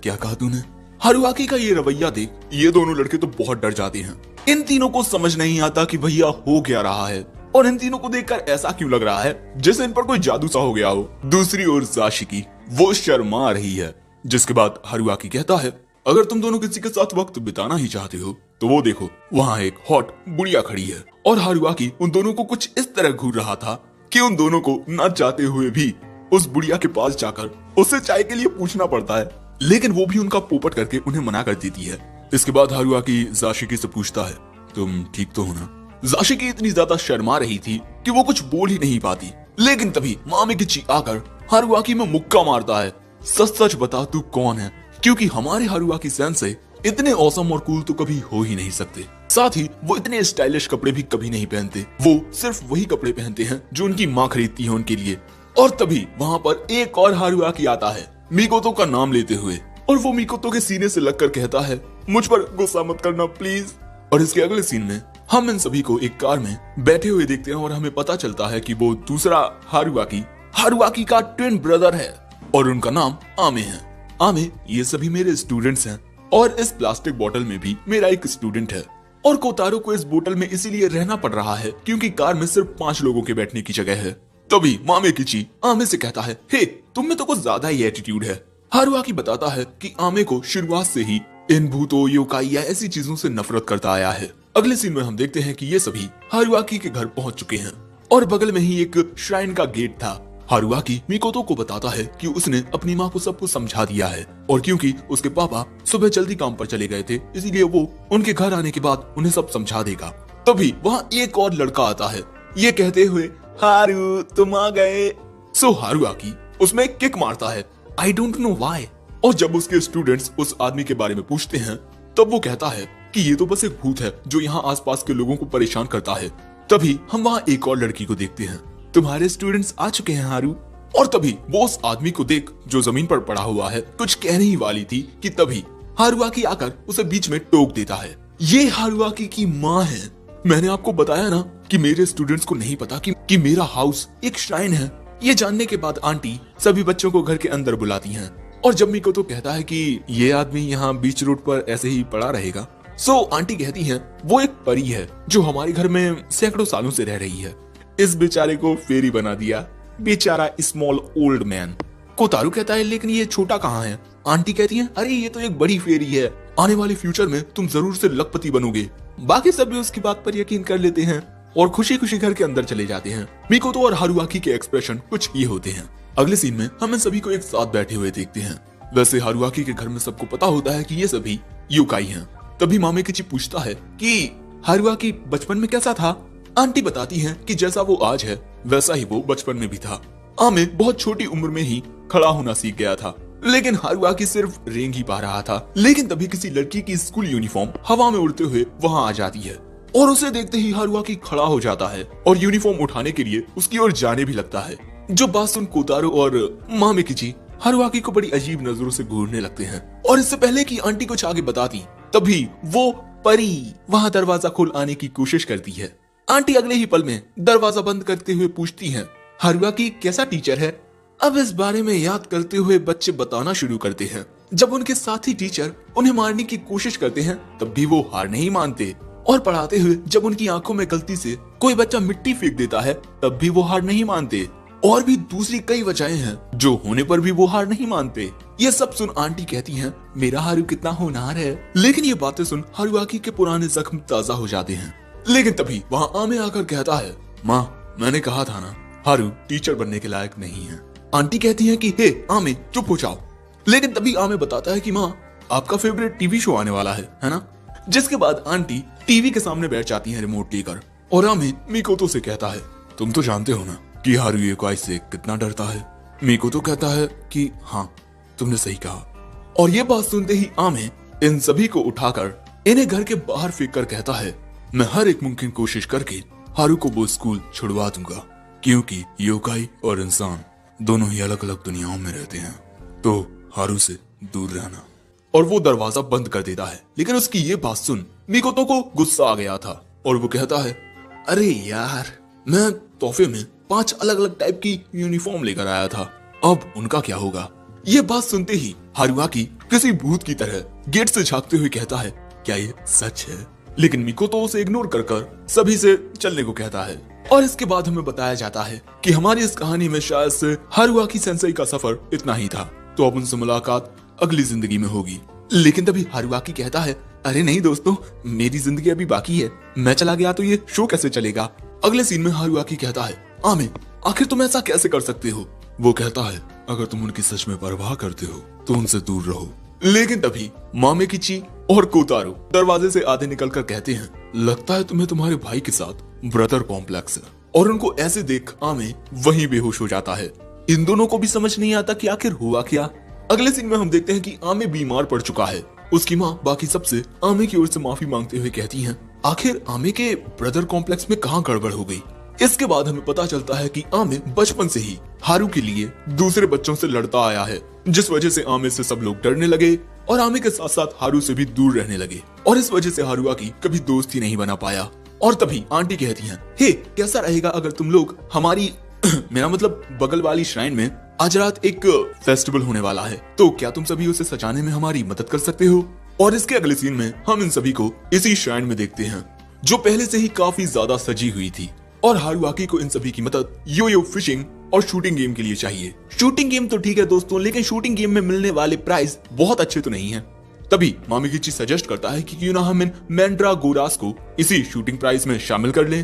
क्या कहा तूने। हारुआकी का ये रवैया देख ये दोनों लड़के तो बहुत डर जाते हैं। इन तीनों को समझ नहीं आता कि भैया हो क्या रहा है और इन तीनों को देखकर ऐसा क्यों लग रहा है जैसे इन पर कोई जादू सा हो गया हो। दूसरी ओर जाशिकी वो शर्मा रही है। जिसके बाद हारुआकी कहता है अगर तुम दोनों किसी के साथ वक्त बिताना ही चाहते हो तो वो देखो वहाँ एक हॉट बुढ़िया खड़ी है। और हारुआकी उन दोनों को कुछ इस तरह घूर रहा था कि उन दोनों को न चाहते हुए भी उस बुढ़िया के पास जाकर उससे चाय के लिए पूछना पड़ता है, लेकिन वो भी उनका पोपट करके उन्हें मना कर देती है। इसके बाद हारुआकी जाशिकी से पूछता है तुम ठीक तो हो ना। जाशिकी इतनी ज्यादा शर्मा रही थी कि वो कुछ बोल ही नहीं पाती। लेकिन तभी मामेकिची आकर हारुआकी में मुक्का मारता है सच सच बता तू कौन है, क्योंकि हमारे हारुआकी सेंसेई इतने औसम और कूल तो कभी हो ही नहीं सकते। साथ ही वो इतने स्टाइलिश कपड़े भी कभी नहीं पहनते, वो सिर्फ वही कपड़े पहनते हैं जो उनकी माँ खरीदती है उनके लिए। और तभी वहाँ पर एक और हारुआकी आता है मिकोतो का नाम लेते हुए, और वो मिकोतो के सीने से लगकर कहता है मुझ पर गुस्सा मत करना प्लीज। और इसके अगले सीन में हम इन सभी को एक कार में बैठे हुए देखते हैं और हमें पता चलता है कि वो दूसरा हारुआकी का ट्विन ब्रदर है और उनका नाम आमे है। आमे, ये सभी मेरे स्टूडेंट्स हैं और इस प्लास्टिक बोतल में भी मेरा एक स्टूडेंट है। और कोतारो को इस बोतल में इसीलिए रहना पड़ रहा है क्योंकि कार में सिर्फ 5 लोगों के बैठने की जगह है। तभी मामेकिची आमे से कहता है, हे तुम में तो कुछ ज्यादा ही एटीट्यूड है। हारुआकी बताता है कि आमे को शुरुआत से ही इन भूतों, योकाई या ऐसी चीजों से नफरत करता आया है। अगले सीन में हम देखते हैं कि ये सभी हारुआकी के घर पहुंच चुके हैं और बगल में ही एक श्राइन का गेट था। हारुआकी मिकोतो को बताता है कि उसने अपनी माँ को सब कुछ समझा दिया है और क्योंकि उसके पापा सुबह जल्दी काम पर चले गए थे इसीलिए वो उनके घर आने के बाद उन्हें सब समझा देगा। तभी वहाँ एक और लड़का आता है ये कहते हुए, हारू तुम आ गए। सो हारुआकी उसमें किक मारता है, आई डोंट नो व्हाई। और जब उसके स्टूडेंट्स उस आदमी के बारे में पूछते हैं तब वो कहता है कि ये तो बस एक भूत है जो यहाँ आसपास के लोगों को परेशान करता है। तभी हम वहाँ एक और लड़की को देखते हैं, तुम्हारे स्टूडेंट्स आ चुके हैं हारू। और तभी वो उस आदमी को देख जो जमीन पर पड़ा हुआ है कुछ कहने ही वाली थी कि तभी हारुआकी आकर उसे बीच में टोक देता है, ये हारुआकी की माँ है। मैंने आपको बताया ना कि मेरे स्टूडेंट्स को नहीं पता कि मेरा हाउस एक श्राइन है। ये जानने के बाद आंटी सभी बच्चों को घर के अंदर बुलाती हैं और जब मिकोतो कहता है कि ये आदमी यहाँ बीच रोड पर ऐसे ही पड़ा रहेगा, सो आंटी कहती हैं वो एक परी है जो हमारे घर में सैकड़ों सालों से रह रही है। इस बेचारे को फेरी बना दिया, बेचारा स्मॉल ओल्ड मैन। कोतारू कहता है लेकिन ये छोटा कहाँ है? आंटी कहती है अरे ये तो एक बड़ी फेरी है, आने वाले फ्यूचर में तुम जरूर से लखपति बनोगे। बाकी सब भी उसकी बात पर यकीन कर लेते हैं और खुशी खुशी घर के अंदर चले जाते हैं। मिकोतो और हारुआकी के एक्सप्रेशन कुछ ये होते हैं। अगले सीन में हम इन सभी को एक साथ बैठे हुए देखते हैं। वैसे हारुआकी के घर में सबको पता होता है कि ये सभी योकाई हैं। तभी मामेकिची पूछता है कि हारुआकी बचपन में कैसा था? आंटी बताती हैं कि जैसा वो आज है वैसा ही वो बचपन में भी था। आमे बहुत छोटी उम्र में ही खड़ा होना सीख गया था, लेकिन हारुआकी सिर्फ रेंग ही पा रहा था। लेकिन तभी किसी लड़की की स्कूल यूनिफॉर्म हवा में उड़ते हुए वहाँ आ जाती है और उसे देखते ही हारुआकी खड़ा हो जाता है और यूनिफॉर्म उठाने के लिए उसकी ओर जाने भी लगता है। जो बात सुन कोतारो और मामेकिची हारुआकी को बड़ी अजीब नजरों से घूरने लगते हैं और इससे पहले कि आंटी कुछ आगे बताती तभी वो परी वहाँ दरवाजा खोल आने की कोशिश करती है। आंटी अगले ही पल में दरवाजा बंद करते हुए पूछती हैं, हारुआकी कैसा टीचर है? अब इस बारे में याद करते हुए बच्चे बताना शुरू करते हैं। जब उनके साथी टीचर उन्हें मारने की कोशिश करते हैं तब भी वो हार नहीं मानते और पढ़ाते हुए जब उनकी आंखों में गलती से कोई बच्चा मिट्टी फेंक देता है तब भी वो हार नहीं मानते। और भी दूसरी कई वजहें हैं जो होने पर भी वो हार नहीं मानते। ये सब सुन आंटी कहती हैं, मेरा हारू कितना होनहार है। लेकिन ये बातें सुन हारुआकी के पुराने जख्म ताजा हो जाते हैं। लेकिन तभी वहाँ आमे आकर कहता है, माँ मैंने कहा था ना हारू टीचर बनने के लायक नहीं है। आंटी कहती है कि हे आमे चुप हो जाओ। लेकिन तभी आमे बताता है कि माँ आपका फेवरेट टीवी शो आने वाला है ना? जिसके बाद आंटी टीवी के सामने बैठ जाती है रिमोट लेकर और आमे मिकोतो से कहता है, तुम तो जानते हो ना कि हारू योकाई से कितना डरता है। मिकोतो कहता है कि हाँ तुमने सही कहा। और ये बात सुनते ही आमे इन सभी को उठाकर इन्हें घर के बाहर फेंक कर कहता है, मैं हर एक मुमकिन कोशिश करके हारू को वो स्कूल छुड़वा दूंगा क्योंकि योकाई और इंसान दोनों ही अलग अलग दुनियाओं में रहते हैं, तो हारू से दूर रहना। और वो दरवाजा बंद कर देता है। लेकिन उसकी ये बात सुन मिकोतो को गुस्सा आ गया था और वो कहता है, अरे यार मैं तोहफे में 5 अलग अलग टाइप की यूनिफॉर्म लेकर आया था, अब उनका क्या होगा? ये बात सुनते ही हारुआकी किसी भूत की तरह गेट से झांकते हुए कहता है, क्या ये सच है? लेकिन मिकोतो उसे इग्नोर कर सभी से चलने को कहता है। और इसके बाद हमें बताया जाता है कि हमारी इस कहानी में शायद से हारुआकी सेंसेई का सफर इतना ही था, तो अब उनसे मुलाकात अगली जिंदगी में होगी। लेकिन तभी हारुआकी कहता है, अरे नहीं दोस्तों मेरी जिंदगी अभी बाकी है, मैं चला गया तो ये शो कैसे चलेगा? अगले सीन में हारुआकी कहता है, आमे आखिर तुम ऐसा कैसे कर सकते हो? वो कहता है, अगर तुम उनकी सच में परवाह करते हो तो उनसे दूर रहो। लेकिन तभी मामेकिची और कोतारो दरवाजे से आधे निकलकर कहते हैं, लगता है तुम्हें तुम्हारे भाई के साथ ब्रदर कॉम्प्लेक्स है। और उनको ऐसे देख आमे वहीं बेहोश हो जाता है। इन दोनों को भी समझ नहीं आता कि आखिर हुआ क्या। अगले सीन में हम देखते हैं कि आमे बीमार पड़ चुका है उसकी माँ बाकी सबसे आमे की ओर से माफी मांगते हुए कहती हैं आखिर आमे के ब्रदर कॉम्प्लेक्स में कहाँ गड़बड़ हो गई। इसके बाद हमें पता चलता है कि आमे बचपन से ही हारू के लिए दूसरे बच्चों से लड़ता आया है, जिस वजह से आमे से सब लोग डरने लगे और आमे के साथ साथ हारू से भी दूर रहने लगे और इस वजह से हारुआकी कभी दोस्त ही नहीं बना पाया। और तभी आंटी कहती हैं, हे कैसा रहेगा अगर तुम लोग हमारी मेरा मतलब बगल वाली श्राइन में आज रात एक फेस्टिवल होने वाला है, तो क्या तुम सभी उसे सजाने में हमारी मदद कर सकते हो। और इसके अगले सीन में हम इन सभी को इसी श्राइन में देखते हैं जो पहले से ही काफी ज्यादा सजी हुई थी और हारुआकी को इन सभी की मदद यो फिशिंग और शूटिंग गेम के लिए चाहिए। शूटिंग गेम तो ठीक है दोस्तों, लेकिन शूटिंग गेम में मिलने वाले प्राइज बहुत अच्छे तो नहीं है। तभी मामिकीची सजेस्ट करता है कि क्यों ना हम इन मैंड्रागोरास को इसी शूटिंग प्राइज में शामिल कर लें।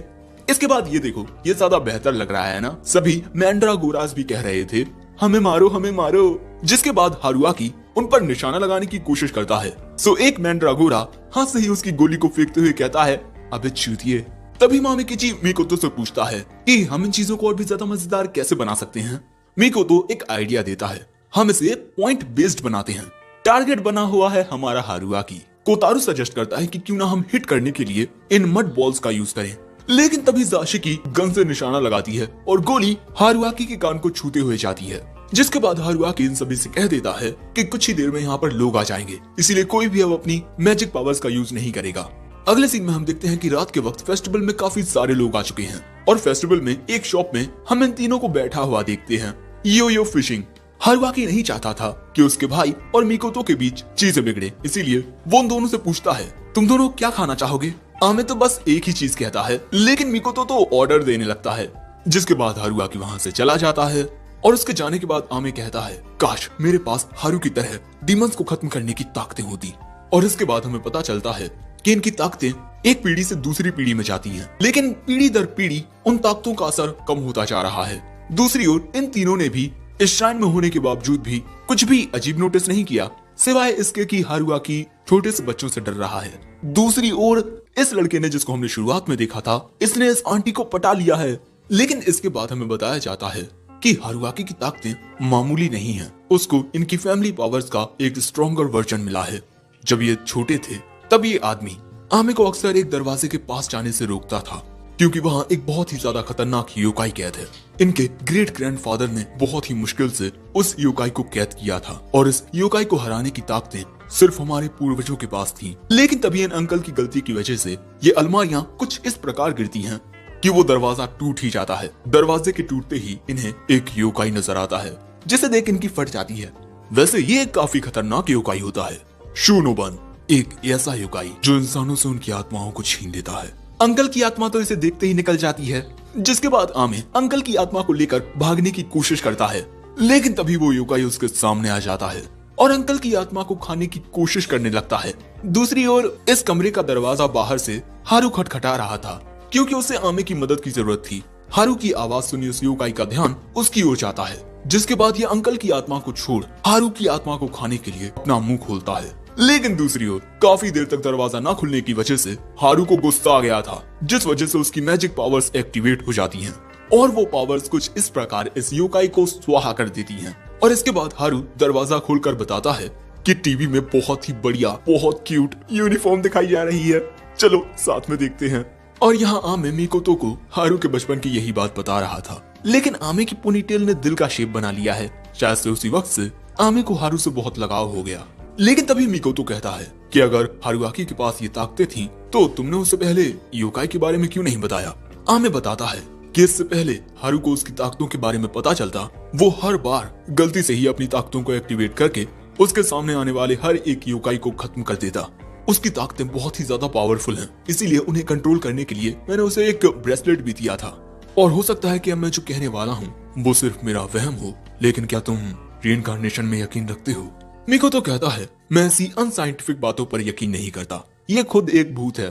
इसके बाद ये देखो, ये ज्यादा बेहतर लग रहा है ना। सभी मैंड्रागोरास भी कह रहे थे हमें मारो हमें मारो, जिसके बाद हारुआकी उन पर निशाना लगाने की कोशिश करता है। सो एक मैंड्रागोरा हाथ से ही उसकी गोली को फेंकते हुए कहता है अबे चूतिए। तभी मामिकीची मिकोतो से पूछता है कि हम इन चीजों को और भी ज्यादा मजेदार कैसे बना सकते हैं। मिकोतो एक आइडिया देता है, हम इसे पॉइंट बेस्ड बनाते हैं। टारगेट बना हुआ है हमारा हारुआकी। कोतारू सजेस्ट करता है कि क्यों ना हम हिट करने के लिए इन मड बॉल्स का यूज करें, लेकिन तभी जाशिकी गन से निशाना लगाती है और गोली हारुआकी के कान को छूते हुए जाती है। जिसके बाद हारुआकी इन सभी से कह देता है कि कुछ ही देर में यहाँ पर लोग आ जाएंगे, इसीलिए कोई भी अब अपनी मैजिक पावर्स का यूज नहीं करेगा। अगले सीन में हम देखते हैं कि रात के वक्त फेस्टिवल में काफी सारे लोग आ चुके हैं और फेस्टिवल में एक शॉप में हम इन तीनों को बैठा हुआ देखते हैं। यो फिशिंग। हारुआकी नहीं चाहता था कि उसके भाई और मिकोतो के बीच चीजें बिगड़े, इसीलिए वो उन दोनों से पूछता है तुम दोनों क्या खाना चाहोगे। आमे तो बस एक ही चीज कहता है, लेकिन मिकोतो तो ऑर्डर देने लगता है। जिसके बाद हारुआकी वहाँ से चला जाता है और उसके जाने के बाद आमे कहता है काश मेरे पास हारू की तरह डीमंस को खत्म करने की ताकतें होती। और इसके बाद हमें पता चलता है कि इनकी ताकतें एक पीढ़ी से दूसरी पीढ़ी में जाती हैं, लेकिन पीढ़ी दर पीढ़ी उन ताकतों का असर कम होता जा रहा है। दूसरी ओर इन तीनों ने भी इस श्राइन में होने के बावजूद भी कुछ भी अजीब नोटिस नहीं किया, सिवाय इसके कि हारुआकी छोटे से बच्चों से डर रहा है। दूसरी ओर इस लड़के ने, जिसको हमने शुरुआत में देखा था, इसने इस आंटी को पटा लिया है। लेकिन इसके बाद हमें बताया जाता है कि हारुआकी की ताकतें मामूली नहीं हैं। उसको इनकी फैमिली पावर्स का एक स्ट्रॉन्गर वर्जन मिला है। जब ये छोटे थे तब ये आदमी आमे को अक्सर एक दरवाजे के पास जाने से रोकता था, क्योंकि वहाँ एक बहुत ही ज्यादा खतरनाक योकाई कैद है। इनके ग्रेट ग्रैंडफादर ने बहुत ही मुश्किल से उस योकाई को कैद किया था और इस योकाई को हराने की ताकतें सिर्फ हमारे पूर्वजों के पास थी। लेकिन तभी इन अंकल की गलती की वजह से ये अलमारियां कुछ इस प्रकार गिरती हैं कि वो दरवाजा टूट ही जाता है। दरवाजे के टूटते ही इन्हें एक योकाई नजर आता है, जिसे देख इनकी फट जाती है। वैसे ये एक काफी खतरनाक योकाई होता है। शूनोबन, एक ऐसा योकाई जो इंसानों से उनकी आत्माओं को छीन लेता है। अंकल की आत्मा तो इसे देखते ही निकल जाती है। जिसके बाद आमे अंकल की आत्मा को लेकर भागने की कोशिश करता है, लेकिन तभी वो योकाई उसके सामने आ जाता है और अंकल की आत्मा को खाने की कोशिश करने लगता है। दूसरी ओर इस कमरे का दरवाजा बाहर से हारू खटखटा रहा था, क्योंकि उसे आमे की मदद की जरूरत थी। हारू की आवाज सुनी उस योकाई का ध्यान उसकी ओर जाता है, जिसके बाद ये अंकल की आत्मा को छोड़ हारू की आत्मा को खाने के लिए अपना मुंह खोलता है। लेकिन दूसरी ओर काफी देर तक दरवाजा न खुलने की वजह से हारू को गुस्सा आ गया था, जिस वजह से उसकी मैजिक पावर्स एक्टिवेट हो जाती हैं और वो पावर्स कुछ इस प्रकार इस योकाई को स्वाहा कर देती हैं। और इसके बाद हारू दरवाजा खोलकर बताता है कि टीवी में बहुत ही बढ़िया, बहुत क्यूट यूनिफॉर्म दिखाई जा रही है, चलो साथ में देखते हैं। और यहाँ आमे मिकोतो को हारू के बचपन की यही बात बता रहा था, लेकिन आमे की पोनीटेल ने दिल का शेप बना लिया है। शायद से उसी वक्त से आमे को हारू से बहुत लगाव हो गया। लेकिन तभी मिकोतो कहता है कि अगर हारुआकी के पास ये ताकतें थी तो तुमने उससे पहले योकाई के बारे में क्यों नहीं बताया। आमे बताता है कि इससे पहले हारू को उसकी ताकतों के बारे में पता चलता, वो हर बार गलती से ही अपनी ताकतों को एक्टिवेट करके उसके सामने आने वाले हर एक योकाई को खत्म कर देता। उसकी ताकतें बहुत ही ज्यादा पावरफुल हैं, इसीलिए उन्हें कंट्रोल करने के लिए मैंने उसे एक ब्रेसलेट भी दिया था। और हो सकता है कि अब मैं जो कहने वाला हूँ वो सिर्फ मेरा वहम हो, लेकिन क्या तुम रीइंकार्नेशन में यकीन रखते हो। मिकोतो कहता है मैं ऐसी अनसाइंटिफिक बातों पर यकीन नहीं करता, ये खुद एक भूत है।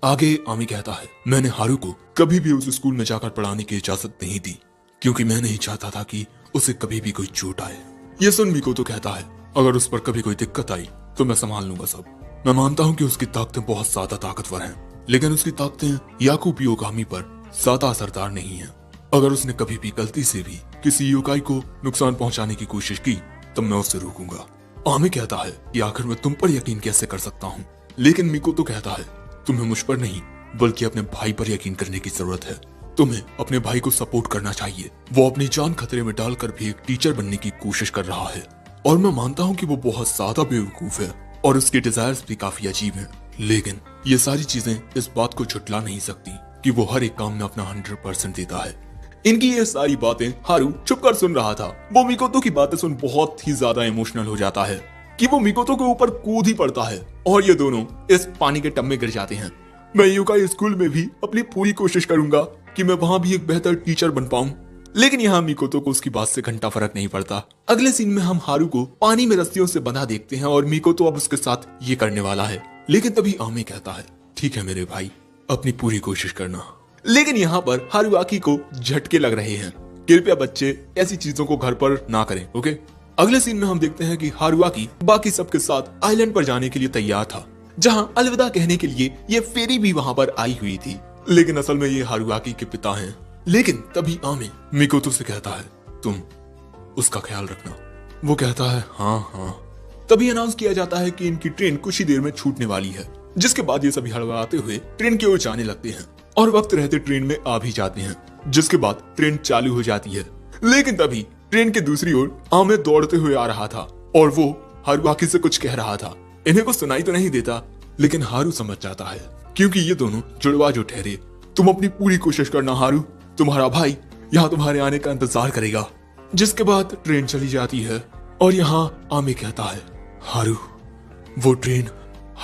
आगे आमी कहता है मैंने हारू को कभी भी उस स्कूल में जाकर पढ़ाने की इजाजत नहीं दी, क्योंकि मैं नहीं चाहता था कि उसे कभी भी कोई चोट आए। ये सुन मिकोतो कहता है अगर उस पर कभी कोई दिक्कत आई तो मैं संभाल लूंगा सब। मैं मानता हूँ कि उसकी ताकतें बहुत ज्यादा ताकतवर हैं, लेकिन उसकी ताकतें याकूब योगामी पर ज्यादा असरदार नहीं है। अगर उसने कभी भी गलती से भी किसी योकाई को नुकसान पहुंचाने की कोशिश की तब मैं उसे रोकूंगा। आमे कहता है कि आखिर मैं तुम पर यकीन कैसे कर सकता हूँ, लेकिन मिकोतो कहता है तुम्हें मुझ पर नहीं बल्कि अपने भाई पर यकीन करने की जरूरत है। तुम्हें अपने भाई को सपोर्ट करना चाहिए। वो अपनी जान खतरे में डालकर भी एक टीचर बनने की कोशिश कर रहा है और मैं मानता हूँ कि वो बहुत ज्यादा बेवकूफ है और उसके डिजायर्स भी काफी अजीब हैं। लेकिन ये सारी चीजें इस बात को झुटला नहीं सकती कि वो हर एक काम में अपना 100% देता है। इनकी ये सारी बातें हारू छुपकर सुन रहा था। वो मिकोतो की बातें सुन बहुत ही ज्यादा इमोशनल हो जाता है कि वो मिकोतो के ऊपर कूद ही पड़ता है और ये दोनों इस पानी के टब में गिर जाते हैं। मैं यूकाई स्कूल में भी अपनी पूरी कोशिश करूंगा कि मैं वहां भी एक बेहतर टीचर बन पाऊं, लेकिन यहाँ मिकोतो को उसकी बात से घंटा फर्क नहीं पड़ता। अगले सीन में हम हारू को पानी में रस्सियों से बंधा देखते हैं और मिकोतो अब उसके साथ ये करने वाला है। लेकिन तभी आमे कहता है ठीक है मेरे भाई, अपनी पूरी कोशिश करना। लेकिन यहाँ पर हारुआकी को झटके लग रहे हैं। कृपया बच्चे ऐसी चीजों को घर पर ना करें, ओके। अगले सीन में हम देखते हैं कि हारुआकी बाकी सबके साथ आइलैंड पर जाने के लिए तैयार था, जहां अलविदा कहने के लिए ये फेरी भी वहां पर आई हुई थी। लेकिन असल में ये हारुआकी के पिता हैं। लेकिन तभी आमे मिकोतो से कहता है तुम उसका ख्याल रखना। वो कहता है हाँ हाँ। तभी अनाउंस किया जाता है कि इनकी ट्रेन कुछ ही देर में छूटने वाली है, जिसके बाद ये सभी हड़बड़ाते हुए ट्रेन की ओर जाने लगते हैं और वक्त रहते ट्रेन में आ भी जाते हैं, जिसके बाद ट्रेन चालू हो जाती है। लेकिन तभी ट्रेन के दूसरी ओर आमे दौड़ते हुए आ रहा था और वो हारुआकी से कुछ कह रहा था। इन्हें कुछ सुनाई तो नहीं देता, लेकिन हारू समझ जाता है क्योंकि ये दोनों जुड़वा जो ठहरे। तुम अपनी पूरी कोशिश करना हारू, तुम्हारा भाई यहाँ तुम्हारे आने का इंतजार करेगा। जिसके बाद ट्रेन चली जाती है और यहाँ आमे कहता है हारू वो ट्रेन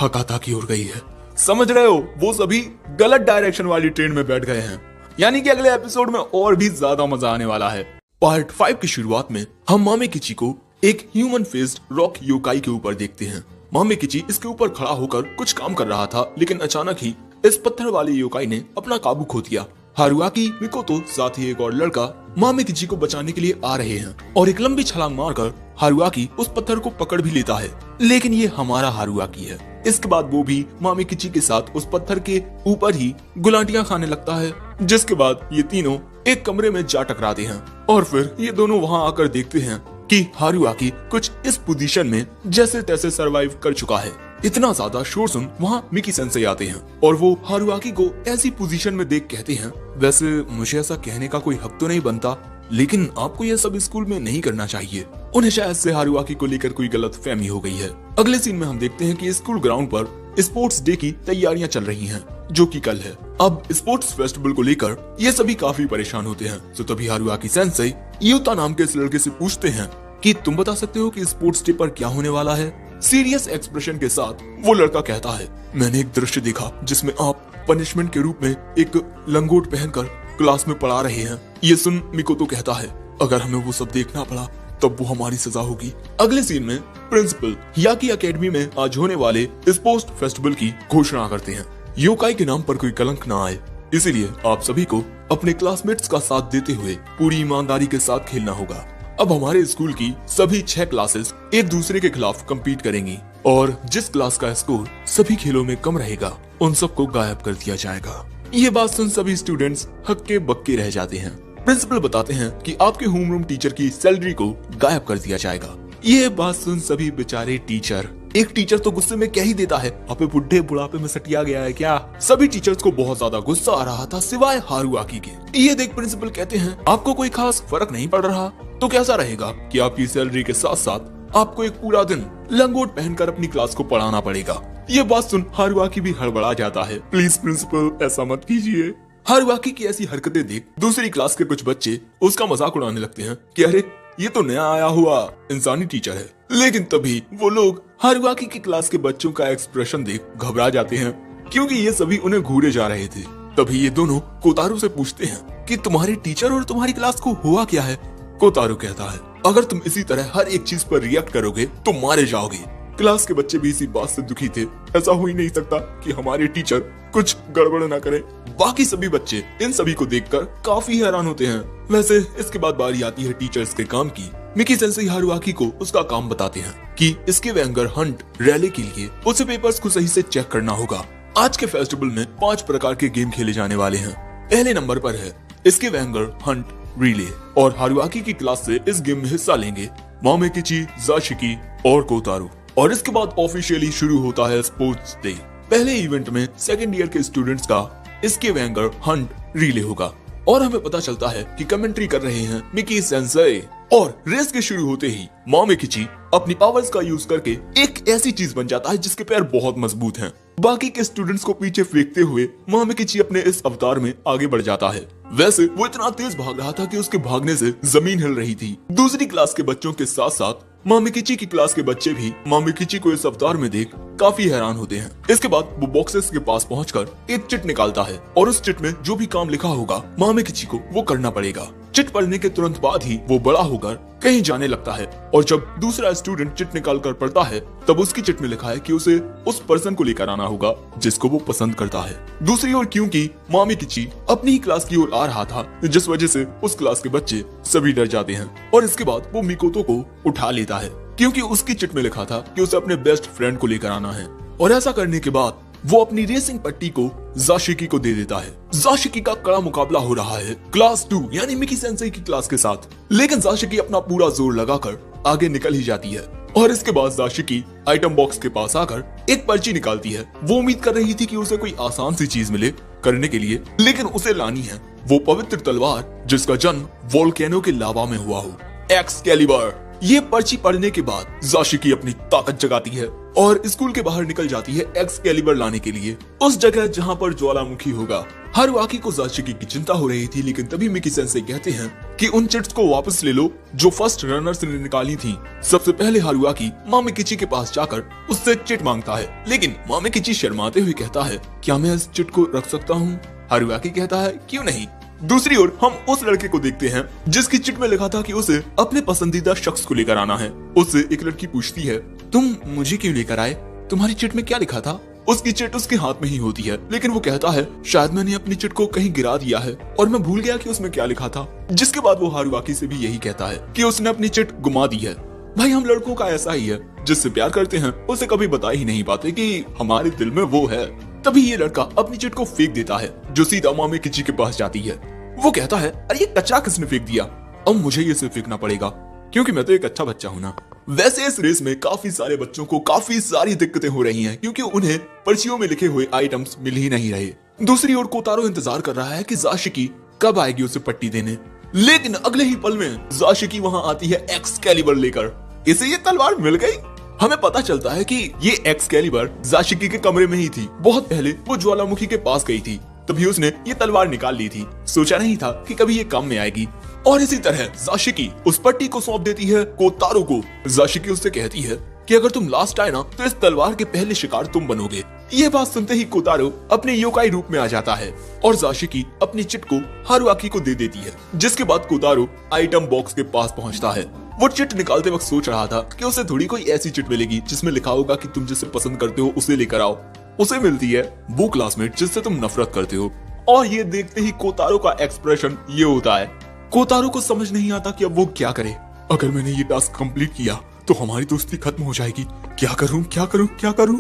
हकाता की ओर गई है। समझ रहे हो, वो सभी गलत डायरेक्शन वाली ट्रेन में बैठ गए हैं। यानी कि अगले एपिसोड में और भी ज्यादा मजा आने वाला है। पार्ट 5 की शुरुआत में हम मामेकिची को एक ह्यूमन फेस्ड रॉक योकाई के ऊपर देखते हैं। मामेकिची इसके ऊपर खड़ा होकर कुछ काम कर रहा था, लेकिन अचानक ही इस पत्थर वाले योकाई ने अपना काबू खो दिया। हारुआकी, मिकोतो साथ ही एक और लड़का मामेकिची को बचाने के लिए आ रहे हैं और एक लंबी छलांग मारकर हारुआकी उस पत्थर को पकड़ भी लेता है। लेकिन ये हमारा हारुआकी है। इसके बाद वो भी मामेकिची के साथ उस पत्थर के ऊपर ही गुलाटियां खाने लगता है, जिसके बाद ये तीनों एक कमरे में जा टकराते हैं और फिर ये दोनों वहां आकर देखते हैं कि हारुआकी कुछ इस पोजीशन में जैसे तैसे सरवाइव कर चुका है। इतना ज्यादा शोर सुन वहाँ मिकी सेंसेई आते हैं और वो हारुआकी को ऐसी पोजीशन में देख कहते हैं वैसे मुझे ऐसा कहने का कोई हक तो नहीं बनता, लेकिन आपको यह सब स्कूल में नहीं करना चाहिए। उन्हें शायद से हारुआकी को लेकर कोई गलत फहमी हो गई है। अगले सीन में हम देखते हैं कि स्कूल ग्राउंड पर स्पोर्ट्स डे की तैयारियां चल रही हैं, जो कि कल है। अब स्पोर्ट्स फेस्टिवल को लेकर ये सभी काफी परेशान होते हैं। तो तभी हारुआकी सेंसेई यूता नाम के इस लड़के से पूछते हैं कि तुम बता सकते हो कि स्पोर्ट्स डे पर क्या होने वाला है। सीरियस एक्सप्रेशन के साथ वो लड़का कहता है मैंने एक दृश्य देखा जिसमें आप पनिशमेंट के रूप में एक लंगोट पहनकर क्लास में पढ़ा रहे हैं। ये सुन मिकोतो कहता है अगर हमें वो सब देखना पड़ा तब वो हमारी सजा होगी। अगले सीन में प्रिंसिपल याकी एकेडमी में आज होने वाले स्पोर्ट्स फेस्टिवल की घोषणा करते हैं। योकाई के नाम पर कोई कलंक ना आए, इसीलिए आप सभी को अपने क्लासमेट्स का साथ देते हुए पूरी ईमानदारी के साथ खेलना होगा। अब हमारे स्कूल की सभी 6 क्लासेस एक दूसरे के खिलाफ कम्पीट करेंगी और जिस क्लास का स्कोर सभी खेलों में कम रहेगा उन सबको गायब कर दिया जाएगा। ये बात सुन सभी स्टूडेंट्स हक्के बक्के रह जाते हैं। प्रिंसिपल बताते हैं कि आपके होमरूम टीचर की सैलरी को गायब कर दिया जाएगा। ये बात सुन सभी बेचारे टीचर, एक टीचर तो गुस्से में कह ही देता है अबे बुढ़े बुढ़ापे में सटिया गया है क्या। सभी टीचर्स को बहुत ज्यादा गुस्सा आ रहा था सिवाय हारुआकी के। ये देख प्रिंसिपल कहते हैं आपको कोई खास फर्क नहीं पड़ रहा तो कैसा रहेगा कि आपकी सैलरी के साथ साथ आपको एक पूरा दिन लंगोट पहनकर अपनी क्लास को पढ़ाना पड़ेगा। ये बात सुन हारुआकी भी हड़बड़ा जाता है। प्लीज प्रिंसिपल ऐसा मत कीजिए। हारुआकी की ऐसी हरकतें देख दूसरी क्लास के कुछ बच्चे उसका मजाक उड़ाने लगते हैं कि अरे ये तो नया आया हुआ इंसानी टीचर है। लेकिन तभी वो लोग हारुआकी की क्लास के बच्चों का एक्सप्रेशन देख घबरा जाते हैं क्योंकि ये सभी उन्हें घूरे जा रहे थे। तभी ये दोनों कोतारू से पूछते हैं कि तुम्हारे टीचर और तुम्हारी क्लास को हुआ क्या है। कोतारू कहता है अगर तुम इसी तरह हर एक चीज पर रिएक्ट करोगे तो मारे जाओगे। क्लास के बच्चे भी इसी बात से दुखी थे। ऐसा हो ही नहीं सकता कि हमारे टीचर कुछ गड़बड़ ना करें। बाकी सभी बच्चे इन सभी को देखकर काफी हैरान होते हैं। वैसे इसके बाद बारी आती है टीचर्स के काम की। मिकी सेंसेई हारुआकी को उसका काम बताते हैं कि इसके वेंगर हंट रैली के लिए उसे पेपर्स को सही से चेक करना होगा। आज के फेस्टिवल में 5 प्रकार के गेम खेले जाने वाले हैं। पहले नंबर पर है इसके वेंगर हंट रिले और हारुआकी की क्लास से इस गेम में हिस्सा लेंगे मामेकिची, ज़ाशिकी और कोतारो। और इसके बाद ऑफिशियली शुरू होता है स्पोर्ट्स डे। पहले इवेंट में सेकेंड ईयर के स्टूडेंट्स का इसके वैंगर हंट रिले होगा और हमें पता चलता है कि कमेंट्री कर रहे हैं मिकी सेंसेई। और रेस के शुरू होते ही मामेकिची अपनी पावर्स का यूज करके एक ऐसी चीज बन जाता है जिसके पैर बहुत मजबूत हैं। बाकी के स्टूडेंट्स को पीछे फेंकते हुए मामेकिची अपने इस अवतार में आगे बढ़ जाता है। वैसे वो इतना तेज भाग रहा था कि उसके भागने से जमीन हिल रही थी। दूसरी क्लास के बच्चों के साथ साथ मामेकिची की क्लास के बच्चे भी मामेकिची को इस अवतार में देख काफी हैरान होते हैं। इसके बाद वो बॉक्सेस के पास पहुंचकर एक चिट निकालता है और उस चिट में जो भी काम लिखा होगा मामेकिची को वो करना पड़ेगा। चिट पढ़ने के तुरंत बाद ही वो बड़ा होकर कहीं जाने लगता है और जब दूसरा स्टूडेंट चिट निकाल कर पढ़ता है तब उसकी चिट में लिखा है कि उसे उस पर्सन को लेकर आना होगा जिसको वो पसंद करता है। दूसरी ओर क्योंकि मामेकिची अपनी ही क्लास की ओर आ रहा था जिस वजह से उस क्लास के बच्चे सभी डर जाते हैं और इसके बाद वो मिकोतो को उठा लेता है क्योंकि उसकी चिट में लिखा था कि उसे अपने बेस्ट फ्रेंड को लेकर आना है। और ऐसा करने के बाद वो अपनी रेसिंग पट्टी को ज़ाशिकी को दे देता है। ज़ाशिकी का कड़ा मुकाबला हो रहा है क्लास 2 यानी मिकी सेंसेई की क्लास के साथ, लेकिन ज़ाशिकी अपना पूरा जोर लगाकर आगे निकल ही जाती है। और इसके बाद ज़ाशिकी आइटम बॉक्स के पास आकर एक पर्ची निकालती है। वो उम्मीद कर रही थी कि उसे कोई आसान सी चीज मिले करने के लिए, लेकिन उसे लानी है वो पवित्र तलवार जिसका जन्म वोल्केनो के लावा में हुआ हो, एक्सकैलिबर। ये पर्ची पढ़ने के बाद ज़ाशिकी अपनी ताकत जगाती है और स्कूल के बाहर निकल जाती है एक्सकैलिबर लाने के लिए, उस जगह जहां पर ज्वालामुखी होगा। हारुआकी को ज़ाशिकी की चिंता हो रही थी, लेकिन तभी मिकी सेंसेई कहते हैं कि उन चिट्स को वापस ले लो जो फर्स्ट रनर्स ने निकाली थी। सबसे पहले हारुआकी मामेकिची के पास जाकर उससे चिट मांगता है, लेकिन मामेकिची शर्माते हुए कहता है क्या मैं इस चिट को रख सकता हूँ? हारुआकी कहता है क्यों नहीं। दूसरी ओर हम उस लड़के को देखते हैं जिसकी चिट में लिखा था कि उसे अपने पसंदीदा शख्स को लेकर आना है। उससे एक लड़की पूछती है तुम मुझे क्यों लेकर आए, तुम्हारी चिट में क्या लिखा था? उसकी चिट उसके हाथ में ही होती है, लेकिन वो कहता है शायद मैंने अपनी चिट को कहीं गिरा दिया है और मैं भूल गया कि उसमें क्या लिखा था। जिसके बाद वो हारुआकी से भी यही कहता है कि उसने अपनी चिट गुमा दी है। भाई हम लड़कों का ऐसा ही है, जिससे प्यार करते हैं उसे कभी बता ही नहीं पाते कि हमारे दिल में वो है। तभी ये लड़का अपनी चिट को फेंक देता है जो सीधा मामेकिची के पास जाती है। वो कहता है अरे ये कचरा किसने फेंक दिया, अब मुझे ये सिर्फ फेंकना पड़ेगा क्योंकि मैं तो एक अच्छा बच्चा हूँ ना। वैसे इस रेस में काफी सारे बच्चों को काफी सारी दिक्कतें हो रही हैं क्योंकि उन्हें पर्चियों में लिखे हुए आइटम्स मिल ही नहीं रहे। दूसरी ओर कोतारो इंतजार कर रहा है कि ज़ाशिकी कब आएगी उसे पट्टी देने, लेकिन अगले ही पल में ज़ाशिकी वहां आती है एक्सकैलिबर लेकर। इसे ये तलवार मिल गई। हमें पता चलता है कि ये एक्सकैलिबर ज़ाशिकी के कमरे में ही थी। बहुत पहले वो ज्वालामुखी के पास गई थी, तभी उसने ये तलवार निकाल ली थी। सोचा नहीं था कि कभी ये काम में आएगी। और इसी तरह ज़ाशिकी उस पट्टी को सौंप देती है कोतारो को। ज़ाशिकी उससे कहती है कि अगर तुम लास्ट आए ना तो इस तलवार के पहले शिकार तुम बनोगे। ये बात सुनते ही कोतारो अपने योकाई रूप में आ जाता है और ज़ाशिकी अपनी चिट को हारुआकी को दे देती है। जिसके बाद कोतारो आइटम बॉक्स के पास पहुंचता है। वो चिट निकालते वक्त सोच रहा था कि उसे थोड़ी कोई ऐसी चिट मिलेगी जिसमें लिखा होगा कि तुम जिसे पसंद करते हो उसे लेकर आओ। उसे मिलती है वो क्लासमेट जिससे तुम नफरत करते हो। और ये देखते ही कोतारो का एक्सप्रेशन ये होता है। कोतारो को समझ नहीं आता कि अब वो क्या करे। अगर मैंने ये टास्क कंप्लीट किया तो हमारी दोस्ती खत्म हो जाएगी। क्या करूं क्या करूं क्या करूं,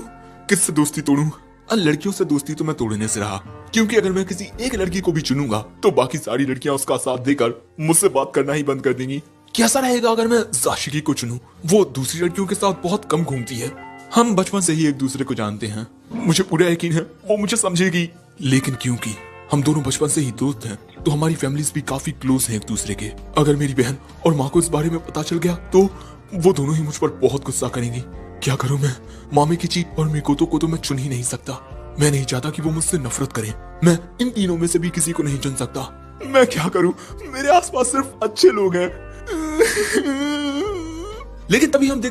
किससे दोस्ती तोड़ूं? लड़कियों से दोस्ती तो मैं तोड़ने से रहा, क्योंकि अगर मैं किसी एक लड़की को भी चुनूंगा तो बाकी सारी लड़कियां उसका साथ देकर मुझसे बात करना ही बंद कर देंगी। कैसा रहेगा अगर मैं ज़ाशिकी को चुनूं? वो दूसरी लड़कियों के साथ बहुत कम घूमती है। हम बचपन से ही एक दूसरे को जानते हैं, मुझे पूरा यकीन है वो मुझे समझेगी। लेकिन क्योंकि हम दोनों बचपन से ही दोस्त हैं तो हमारी फैमिलीज भी काफी क्लोज हैं एक दूसरे के। अगर मेरी बहन और माँ को इस बारे में पता चल गया तो वो दोनों ही मुझ पर बहुत गुस्सा करेंगी। क्या करूं मैं? मामेकिची और मिकोतो को तो मैं चुन ही नहीं सकता। मैं नहीं चाहता कि वो मुझसे नफरत करें। मैं इन तीनों में से भी किसी को नहीं चुन सकता। मैं क्या करूं? मेरे आसपास सिर्फ अच्छे लोग हैं। लेकिन तभी हम देखते